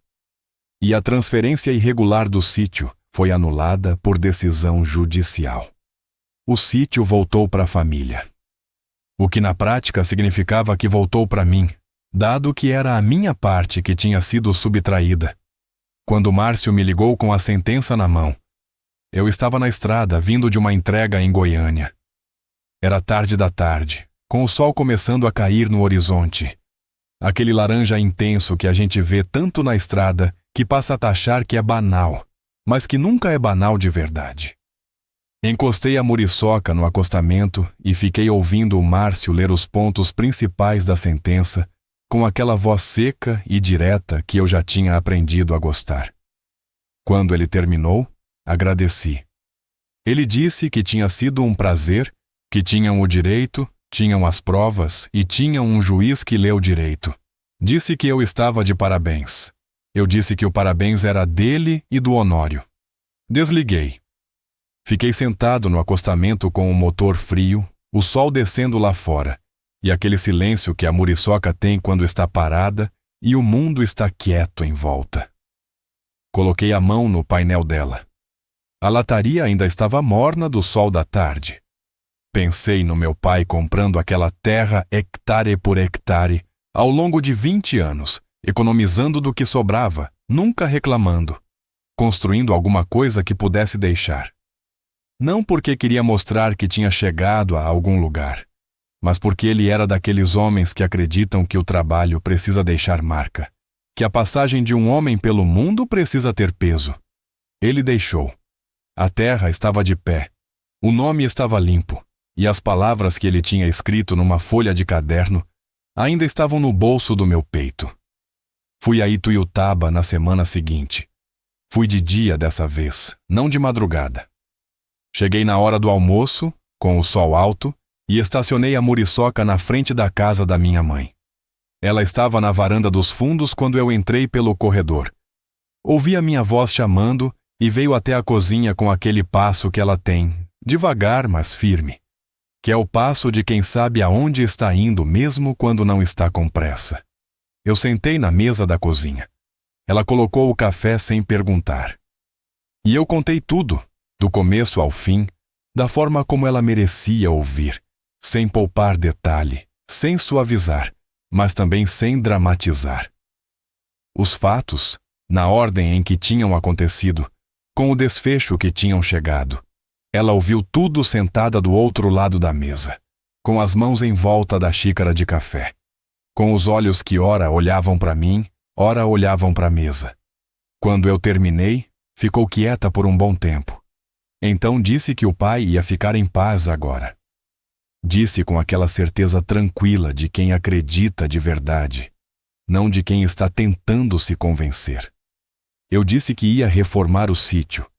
E a transferência irregular do sítio foi anulada por decisão judicial. O sítio voltou para a família. O que na prática significava que voltou para mim, dado que era a minha parte que tinha sido subtraída. Quando Márcio me ligou com a sentença na mão, eu estava na estrada, vindo de uma entrega em Goiânia. Era tarde da tarde, com o sol começando a cair no horizonte. Aquele laranja intenso que a gente vê tanto na estrada que passa a taxar que é banal, mas que nunca é banal de verdade. Encostei a muriçoca no acostamento e fiquei ouvindo o Márcio ler os pontos principais da sentença com aquela voz seca e direta que eu já tinha aprendido a gostar. Quando ele terminou, agradeci. Ele disse que tinha sido um prazer, que tinham o direito, tinham as provas e tinham um juiz que leu direito. Disse que eu estava de parabéns. Eu disse que o parabéns era dele e do Honório. Desliguei. Fiquei sentado no acostamento com o motor frio, o sol descendo lá fora, e aquele silêncio que a muriçoca tem quando está parada e o mundo está quieto em volta. Coloquei a mão no painel dela. A lataria ainda estava morna do sol da tarde. Pensei no meu pai comprando aquela terra hectare por hectare ao longo de 20 anos, economizando do que sobrava, nunca reclamando, construindo alguma coisa que pudesse deixar. Não porque queria mostrar que tinha chegado a algum lugar, mas porque ele era daqueles homens que acreditam que o trabalho precisa deixar marca, que a passagem de um homem pelo mundo precisa ter peso. Ele deixou. A terra estava de pé, o nome estava limpo, e as palavras que ele tinha escrito numa folha de caderno ainda estavam no bolso do meu peito. Fui a Ituiutaba na semana seguinte. Fui de dia dessa vez, não de madrugada. Cheguei na hora do almoço, com o sol alto, e estacionei a muriçoca na frente da casa da minha mãe. Ela estava na varanda dos fundos quando eu entrei pelo corredor. Ouvi a minha voz chamando e veio até a cozinha com aquele passo que ela tem, devagar, mas firme, que é o passo de quem sabe aonde está indo mesmo quando não está com pressa. Eu sentei na mesa da cozinha. Ela colocou o café sem perguntar. E eu contei tudo, do começo ao fim, da forma como ela merecia ouvir, sem poupar detalhe, sem suavizar, mas também sem dramatizar. Os fatos, na ordem em que tinham acontecido, com o desfecho que tinham chegado. Ela ouviu tudo sentada do outro lado da mesa, com as mãos em volta da xícara de café, com os olhos que ora olhavam para mim, ora olhavam para a mesa. Quando eu terminei, ficou quieta por um bom tempo. Então disse que o pai ia ficar em paz agora. Disse com aquela certeza tranquila de quem acredita de verdade, não de quem está tentando se convencer. Eu disse que ia reformar o sítio,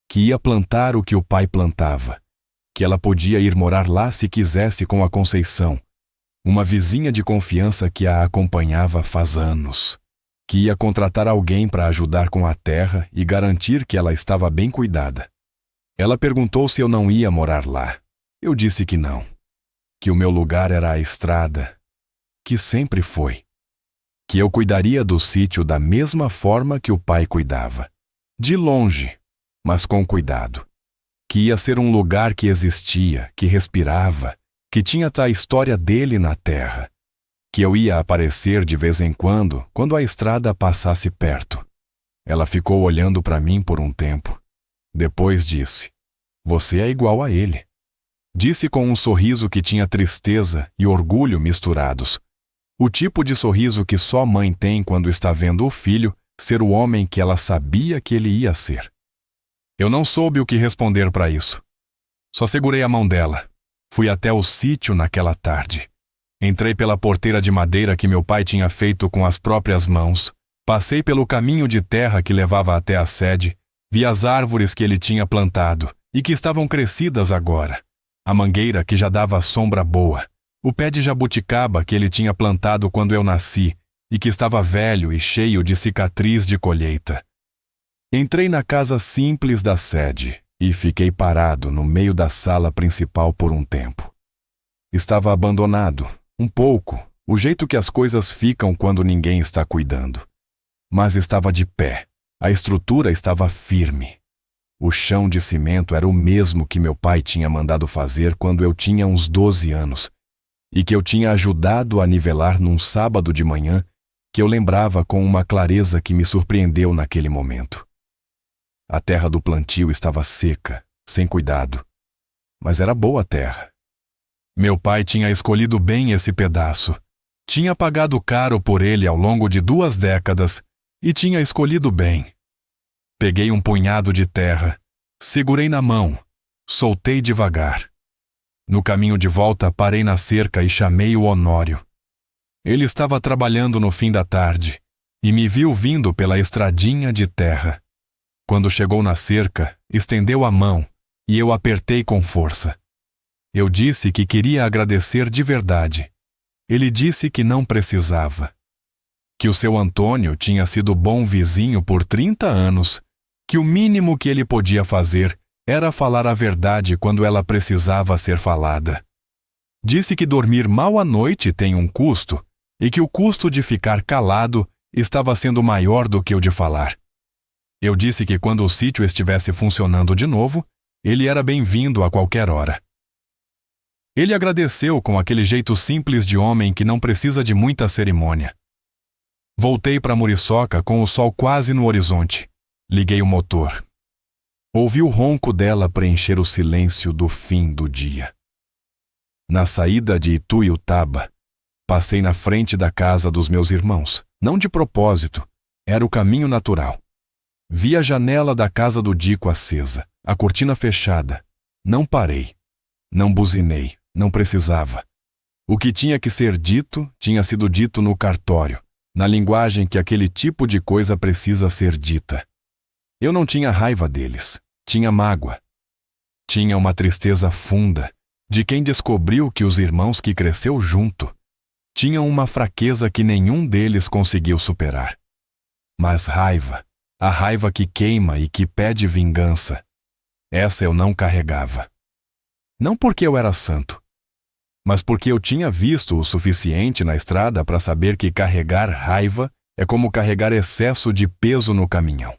que ia plantar o que o pai plantava, que ela podia ir morar lá se quisesse com a Conceição, uma vizinha de confiança que a acompanhava faz anos, que ia contratar alguém para ajudar com a terra e garantir que ela estava bem cuidada. Ela perguntou se eu não ia morar lá. Eu disse que não, que o meu lugar era a estrada, que sempre foi, que eu cuidaria do sítio da mesma forma que o pai cuidava, de longe, mas com cuidado, que ia ser um lugar que existia, que respirava, que tinha a história dele na terra, que eu ia aparecer de vez em quando a estrada passasse perto. Ela ficou olhando para mim por um tempo. Depois disse: "Você é igual a ele." Disse com um sorriso que tinha tristeza e orgulho misturados. O tipo de sorriso que só mãe tem quando está vendo o filho ser o homem que ela sabia que ele ia ser. Eu não soube o que responder para isso. Só segurei a mão dela. Fui até o sítio naquela tarde. Entrei pela porteira de madeira que meu pai tinha feito com as próprias mãos. Passei pelo caminho de terra que levava até a sede. Vi as árvores que ele tinha plantado e que estavam crescidas agora. A mangueira que já dava sombra boa. O pé de jabuticaba que ele tinha plantado quando eu nasci e que estava velho e cheio de cicatriz de colheita. Entrei na casa simples da sede e fiquei parado no meio da sala principal por um tempo. Estava abandonado, um pouco, o jeito que as coisas ficam quando ninguém está cuidando. Mas estava de pé, a estrutura estava firme. O chão de cimento era o mesmo que meu pai tinha mandado fazer quando eu tinha uns 12 anos e que eu tinha ajudado a nivelar num sábado de manhã que eu lembrava com uma clareza que me surpreendeu naquele momento. A terra do plantio estava seca, sem cuidado, mas era boa terra. Meu pai tinha escolhido bem esse pedaço, tinha pagado caro por ele ao longo de 2 décadas e tinha escolhido bem. Peguei um punhado de terra, segurei na mão, soltei devagar. No caminho de volta, parei na cerca e chamei o Honório. Ele estava trabalhando no fim da tarde e me viu vindo pela estradinha de terra. Quando chegou na cerca, estendeu a mão e eu apertei com força. Eu disse que queria agradecer de verdade. Ele disse que não precisava. Que o seu Antônio tinha sido bom vizinho por 30 anos, que o mínimo que ele podia fazer era falar a verdade quando ela precisava ser falada. Disse que dormir mal à noite tem um custo e que o custo de ficar calado estava sendo maior do que o de falar. Eu disse que quando o sítio estivesse funcionando de novo, ele era bem-vindo a qualquer hora. Ele agradeceu com aquele jeito simples de homem que não precisa de muita cerimônia. Voltei para Muriçoca com o sol quase no horizonte. Liguei o motor. Ouvi o ronco dela preencher o silêncio do fim do dia. Na saída de Ituiutaba, passei na frente da casa dos meus irmãos. Não de propósito, era o caminho natural. Vi a janela da casa do Dico acesa, a cortina fechada. Não parei. Não buzinei, não precisava. O que tinha que ser dito, tinha sido dito no cartório, na linguagem que aquele tipo de coisa precisa ser dita. Eu não tinha raiva deles, tinha mágoa. Tinha uma tristeza funda, de quem descobriu que os irmãos que cresceu junto tinham uma fraqueza que nenhum deles conseguiu superar. Mas raiva, a raiva que queima e que pede vingança, essa eu não carregava. Não porque eu era santo, mas porque eu tinha visto o suficiente na estrada para saber que carregar raiva é como carregar excesso de peso no caminhão.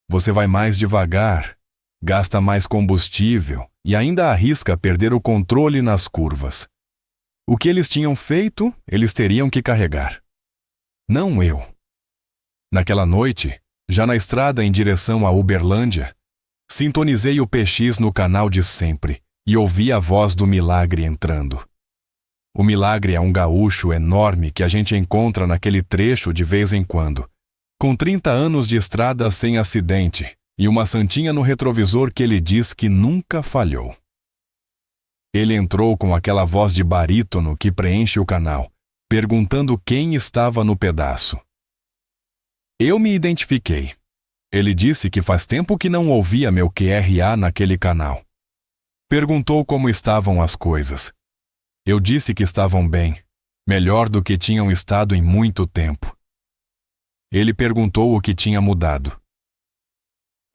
Você vai mais devagar, gasta mais combustível e ainda arrisca perder o controle nas curvas. O que eles tinham feito, eles teriam que carregar. Não eu. Naquela noite, já na estrada em direção a Uberlândia, sintonizei o PX no canal de sempre e ouvi a voz do Milagre entrando. O Milagre é um gaúcho enorme que a gente encontra naquele trecho de vez em quando, com 30 anos de estrada sem acidente e uma santinha no retrovisor que ele diz que nunca falhou. Ele entrou com aquela voz de barítono que preenche o canal, perguntando quem estava no pedaço. Eu me identifiquei. Ele disse que faz tempo que não ouvia meu QRA naquele canal. Perguntou como estavam as coisas. Eu disse que estavam bem, melhor do que tinham estado em muito tempo. Ele perguntou o que tinha mudado.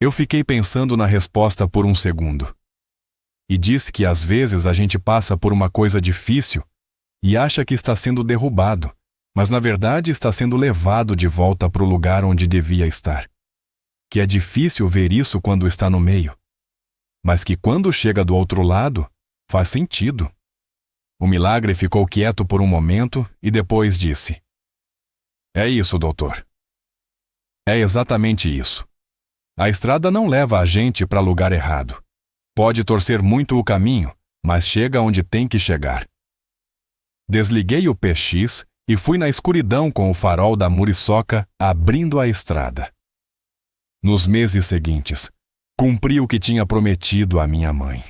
Eu fiquei pensando na resposta por um segundo. E disse que às vezes a gente passa por uma coisa difícil e acha que está sendo derrubado, mas na verdade está sendo levado de volta para o lugar onde devia estar. Que é difícil ver isso quando está no meio, mas que quando chega do outro lado, faz sentido. O milagre ficou quieto por um momento e depois disse: "É isso, doutor. É exatamente isso. A estrada não leva a gente para lugar errado. Pode torcer muito o caminho, mas chega onde tem que chegar." Desliguei o PX e fui na escuridão com o farol da muriçoca abrindo a estrada. Nos meses seguintes, cumpri o que tinha prometido à minha mãe.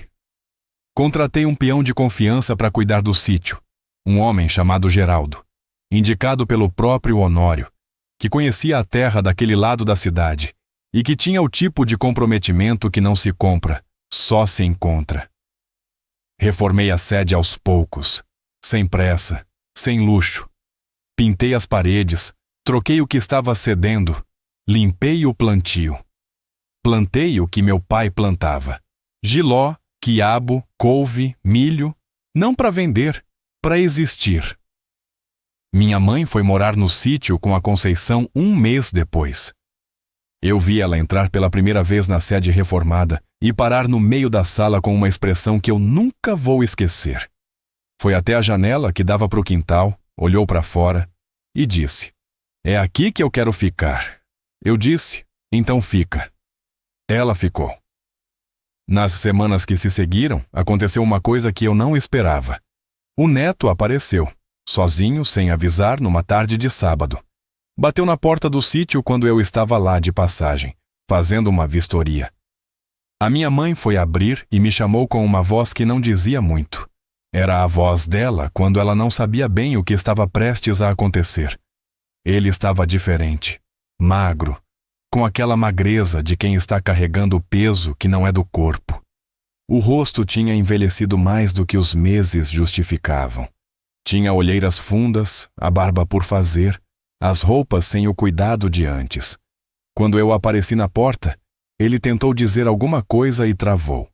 Contratei um peão de confiança para cuidar do sítio, um homem chamado Geraldo, indicado pelo próprio Honório, que conhecia a terra daquele lado da cidade e que tinha o tipo de comprometimento que não se compra, só se encontra. Reformei a sede aos poucos, sem pressa, sem luxo. Pintei as paredes, troquei o que estava cedendo, limpei o plantio. Plantei o que meu pai plantava: jiló, quiabo, couve, milho, não para vender, para existir. Minha mãe foi morar no sítio com a Conceição um mês depois. Eu vi ela entrar pela primeira vez na sede reformada e parar no meio da sala com uma expressão que eu nunca vou esquecer. Foi até a janela que dava para o quintal, olhou para fora e disse: "É aqui que eu quero ficar." Eu disse: "Então fica." Ela ficou. Nas semanas que se seguiram, aconteceu uma coisa que eu não esperava. O neto apareceu, sozinho, sem avisar, numa tarde de sábado. Bateu na porta do sítio quando eu estava lá de passagem, fazendo uma vistoria. A minha mãe foi abrir e me chamou com uma voz que não dizia muito. Era a voz dela quando ela não sabia bem o que estava prestes a acontecer. Ele estava diferente, magro, com aquela magreza de quem está carregando o peso que não é do corpo. O rosto tinha envelhecido mais do que os meses justificavam. Tinha olheiras fundas, a barba por fazer, as roupas sem o cuidado de antes. Quando eu apareci na porta, ele tentou dizer alguma coisa e travou.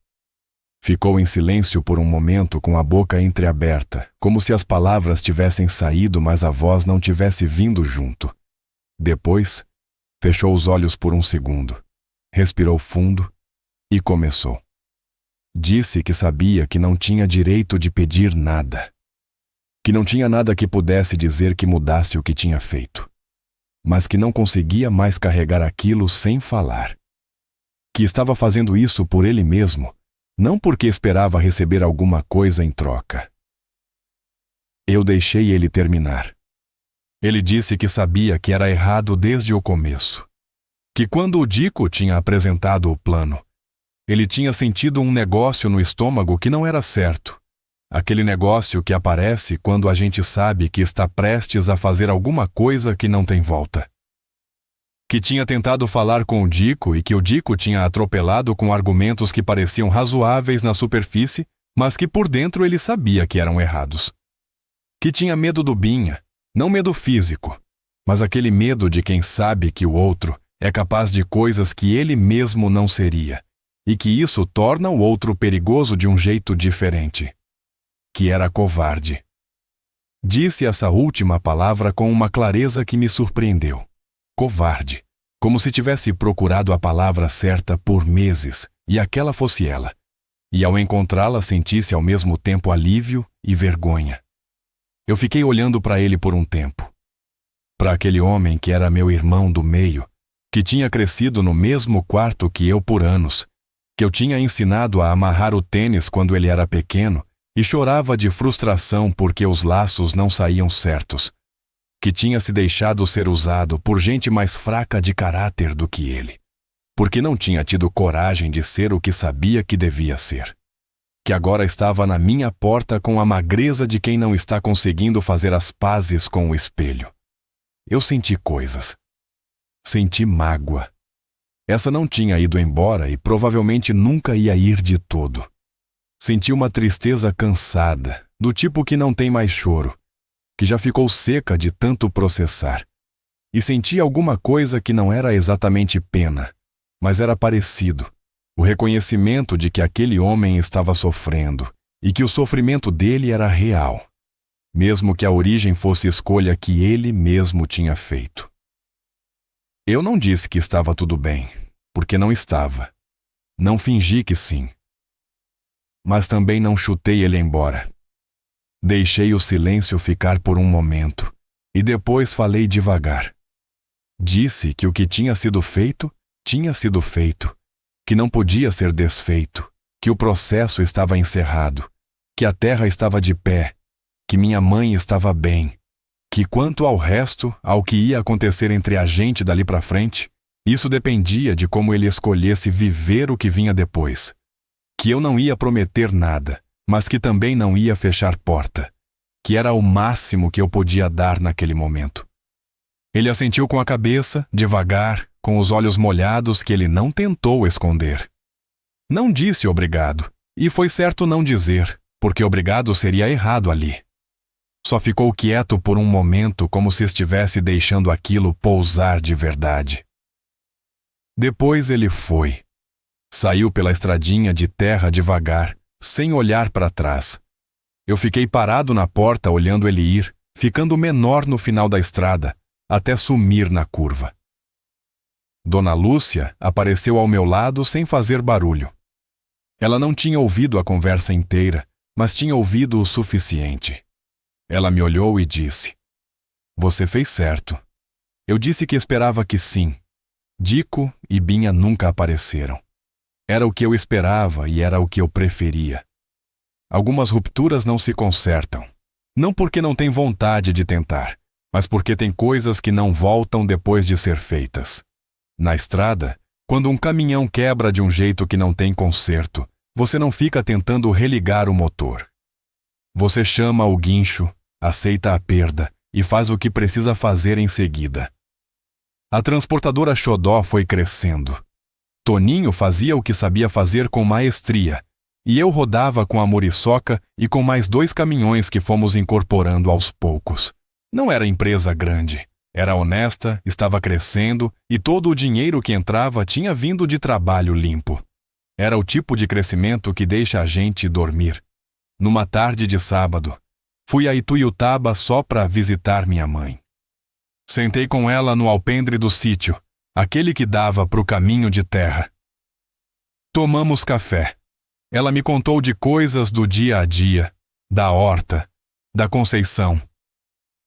Ficou em silêncio por um momento com a boca entreaberta, como se as palavras tivessem saído, mas a voz não tivesse vindo junto. Depois, fechou os olhos por um segundo, respirou fundo e começou. Disse que sabia que não tinha direito de pedir nada, que não tinha nada que pudesse dizer que mudasse o que tinha feito, mas que não conseguia mais carregar aquilo sem falar, que estava fazendo isso por ele mesmo, não porque esperava receber alguma coisa em troca. Eu deixei ele terminar. Ele disse que sabia que era errado desde o começo, que quando o Dico tinha apresentado o plano, ele tinha sentido um negócio no estômago que não era certo, aquele negócio que aparece quando a gente sabe que está prestes a fazer alguma coisa que não tem volta. Que tinha tentado falar com o Dico e que o Dico tinha atropelado com argumentos que pareciam razoáveis na superfície, mas que por dentro ele sabia que eram errados. Que tinha medo do Binha, não medo físico, mas aquele medo de quem sabe que o outro é capaz de coisas que ele mesmo não seria, e que isso torna o outro perigoso de um jeito diferente. Que era covarde. Disse essa última palavra com uma clareza que me surpreendeu. Covarde, como se tivesse procurado a palavra certa por meses e aquela fosse ela, e ao encontrá-la sentisse ao mesmo tempo alívio e vergonha. Eu fiquei olhando para ele por um tempo. Para aquele homem que era meu irmão do meio, que tinha crescido no mesmo quarto que eu por anos, que eu tinha ensinado a amarrar o tênis quando ele era pequeno e chorava de frustração porque os laços não saíam certos, que tinha se deixado ser usado por gente mais fraca de caráter do que ele, porque não tinha tido coragem de ser o que sabia que devia ser, que agora estava na minha porta com a magreza de quem não está conseguindo fazer as pazes com o espelho. Eu senti coisas. Senti mágoa. Essa não tinha ido embora e provavelmente nunca ia ir de todo. Senti uma tristeza cansada, do tipo que não tem mais choro, que já ficou seca de tanto processar. E senti alguma coisa que não era exatamente pena, mas era parecido. O reconhecimento de que aquele homem estava sofrendo e que o sofrimento dele era real, mesmo que a origem fosse escolha que ele mesmo tinha feito. Eu não disse que estava tudo bem, porque não estava. Não fingi que sim. Mas também não chutei ele embora. Deixei o silêncio ficar por um momento e depois falei devagar. Disse que o que tinha sido feito, que não podia ser desfeito, que o processo estava encerrado, que a terra estava de pé, que minha mãe estava bem, que quanto ao resto, ao que ia acontecer entre a gente dali para frente, isso dependia de como ele escolhesse viver o que vinha depois. Que eu não ia prometer nada, mas que também não ia fechar porta, que era o máximo que eu podia dar naquele momento. Ele assentiu com a cabeça, devagar, com os olhos molhados que ele não tentou esconder. Não disse obrigado, e foi certo não dizer, porque obrigado seria errado ali. Só ficou quieto por um momento como se estivesse deixando aquilo pousar de verdade. Depois ele foi. Saiu pela estradinha de terra devagar, sem olhar para trás. Eu fiquei parado na porta olhando ele ir, ficando menor no final da estrada, até sumir na curva. Dona Lúcia apareceu ao meu lado sem fazer barulho. Ela não tinha ouvido a conversa inteira, mas tinha ouvido o suficiente. Ela me olhou e disse: "Você fez certo." Eu disse que esperava que sim. Dico e Binha nunca apareceram. Era o que eu esperava e era o que eu preferia. Algumas rupturas não se consertam. Não porque não tem vontade de tentar, mas porque tem coisas que não voltam depois de ser feitas. Na estrada, quando um caminhão quebra de um jeito que não tem conserto, você não fica tentando religar o motor. Você chama o guincho, aceita a perda e faz o que precisa fazer em seguida. A transportadora Xodó foi crescendo. Toninho fazia o que sabia fazer com maestria, e eu rodava com a Muriçoca e com mais 2 caminhões que fomos incorporando aos poucos. Não era empresa grande, era honesta, estava crescendo e todo o dinheiro que entrava tinha vindo de trabalho limpo. Era o tipo de crescimento que deixa a gente dormir. Numa tarde de sábado, fui a Ituiutaba só para visitar minha mãe. Sentei com ela no alpendre do sítio, aquele que dava para o caminho de terra. Tomamos café. Ela me contou de coisas do dia a dia, da horta, da Conceição.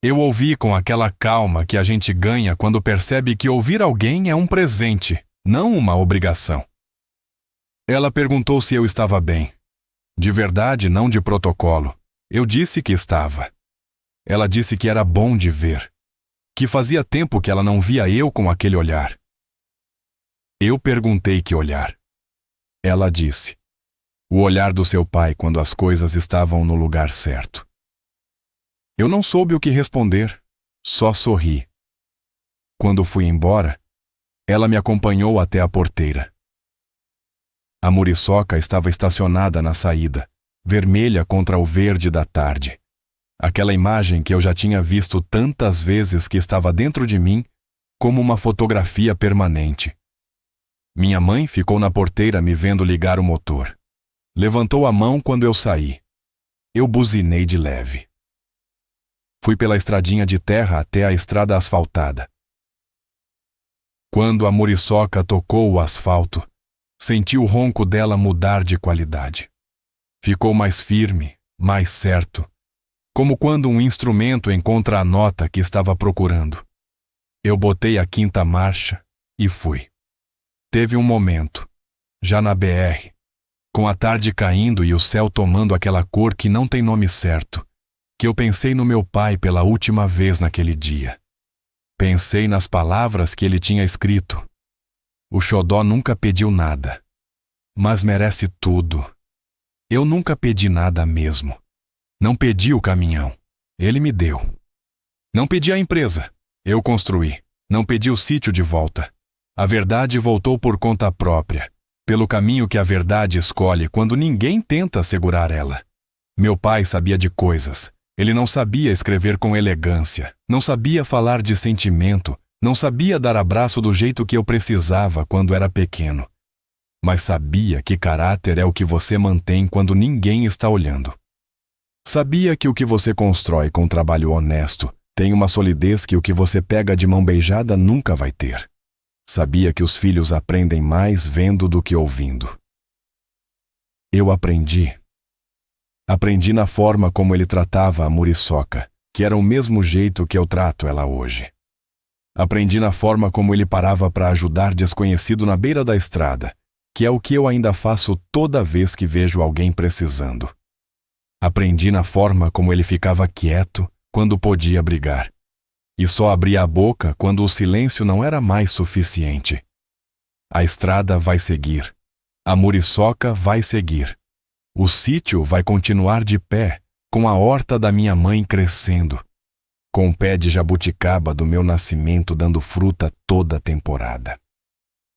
Eu ouvi com aquela calma que a gente ganha quando percebe que ouvir alguém é um presente, não uma obrigação. Ela perguntou se eu estava bem. De verdade, não de protocolo. Eu disse que estava. Ela disse que era bom de ver, que fazia tempo que ela não via eu com aquele olhar. Eu perguntei que olhar. Ela disse: "O olhar do seu pai quando as coisas estavam no lugar certo." Eu não soube o que responder, só sorri. Quando fui embora, ela me acompanhou até a porteira. A Muriçoca estava estacionada na saída, vermelha contra o verde da tarde. Aquela imagem que eu já tinha visto tantas vezes que estava dentro de mim, como uma fotografia permanente. Minha mãe ficou na porteira me vendo ligar o motor. Levantou a mão quando eu saí. Eu buzinei de leve. Fui pela estradinha de terra até a estrada asfaltada. Quando a Muriçoca tocou o asfalto, senti o ronco dela mudar de qualidade. Ficou mais firme, mais certo, como quando um instrumento encontra a nota que estava procurando. Eu botei a 5ª marcha e fui. Teve um momento, já na BR, com a tarde caindo e o céu tomando aquela cor que não tem nome certo, que eu pensei no meu pai pela última vez naquele dia. Pensei nas palavras que ele tinha escrito. O Xodó nunca pediu nada, mas merece tudo. Eu nunca pedi nada mesmo. Não pedi o caminhão, ele me deu. Não pedi a empresa, eu construí. Não pedi o sítio de volta. A verdade voltou por conta própria, pelo caminho que a verdade escolhe quando ninguém tenta segurar ela. Meu pai sabia de coisas. Ele não sabia escrever com elegância, não sabia falar de sentimento, Não sabia dar abraço do jeito que eu precisava quando era pequeno. Mas sabia que caráter é o que você mantém quando ninguém está olhando. Sabia que o que você constrói com trabalho honesto tem uma solidez que o que você pega de mão beijada nunca vai ter. Sabia que os filhos aprendem mais vendo do que ouvindo. Eu aprendi. Aprendi na forma como ele tratava a Muriçoca, que era o mesmo jeito que eu trato ela hoje. Aprendi na forma como ele parava para ajudar desconhecido na beira da estrada, que é o que eu ainda faço toda vez que vejo alguém precisando. Aprendi na forma como ele ficava quieto quando podia brigar, e só abria a boca quando o silêncio não era mais suficiente. A estrada vai seguir. A Muriçoca vai seguir. O sítio vai continuar de pé, com a horta da minha mãe crescendo, com o pé de jabuticaba do meu nascimento dando fruta toda a temporada.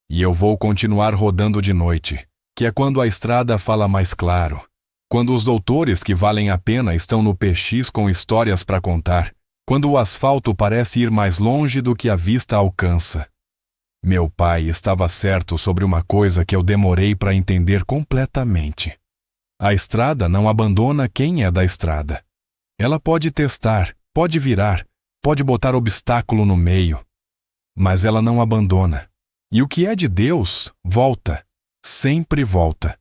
E eu vou continuar rodando de noite, que é quando a estrada fala mais claro, quando os doutores que valem a pena estão no PX com histórias para contar, quando o asfalto parece ir mais longe do que a vista alcança. Meu pai estava certo sobre uma coisa que eu demorei para entender completamente. A estrada não abandona quem é da estrada. Ela pode testar, pode virar, pode botar obstáculo no meio, mas ela não abandona. E o que é de Deus, volta, sempre volta.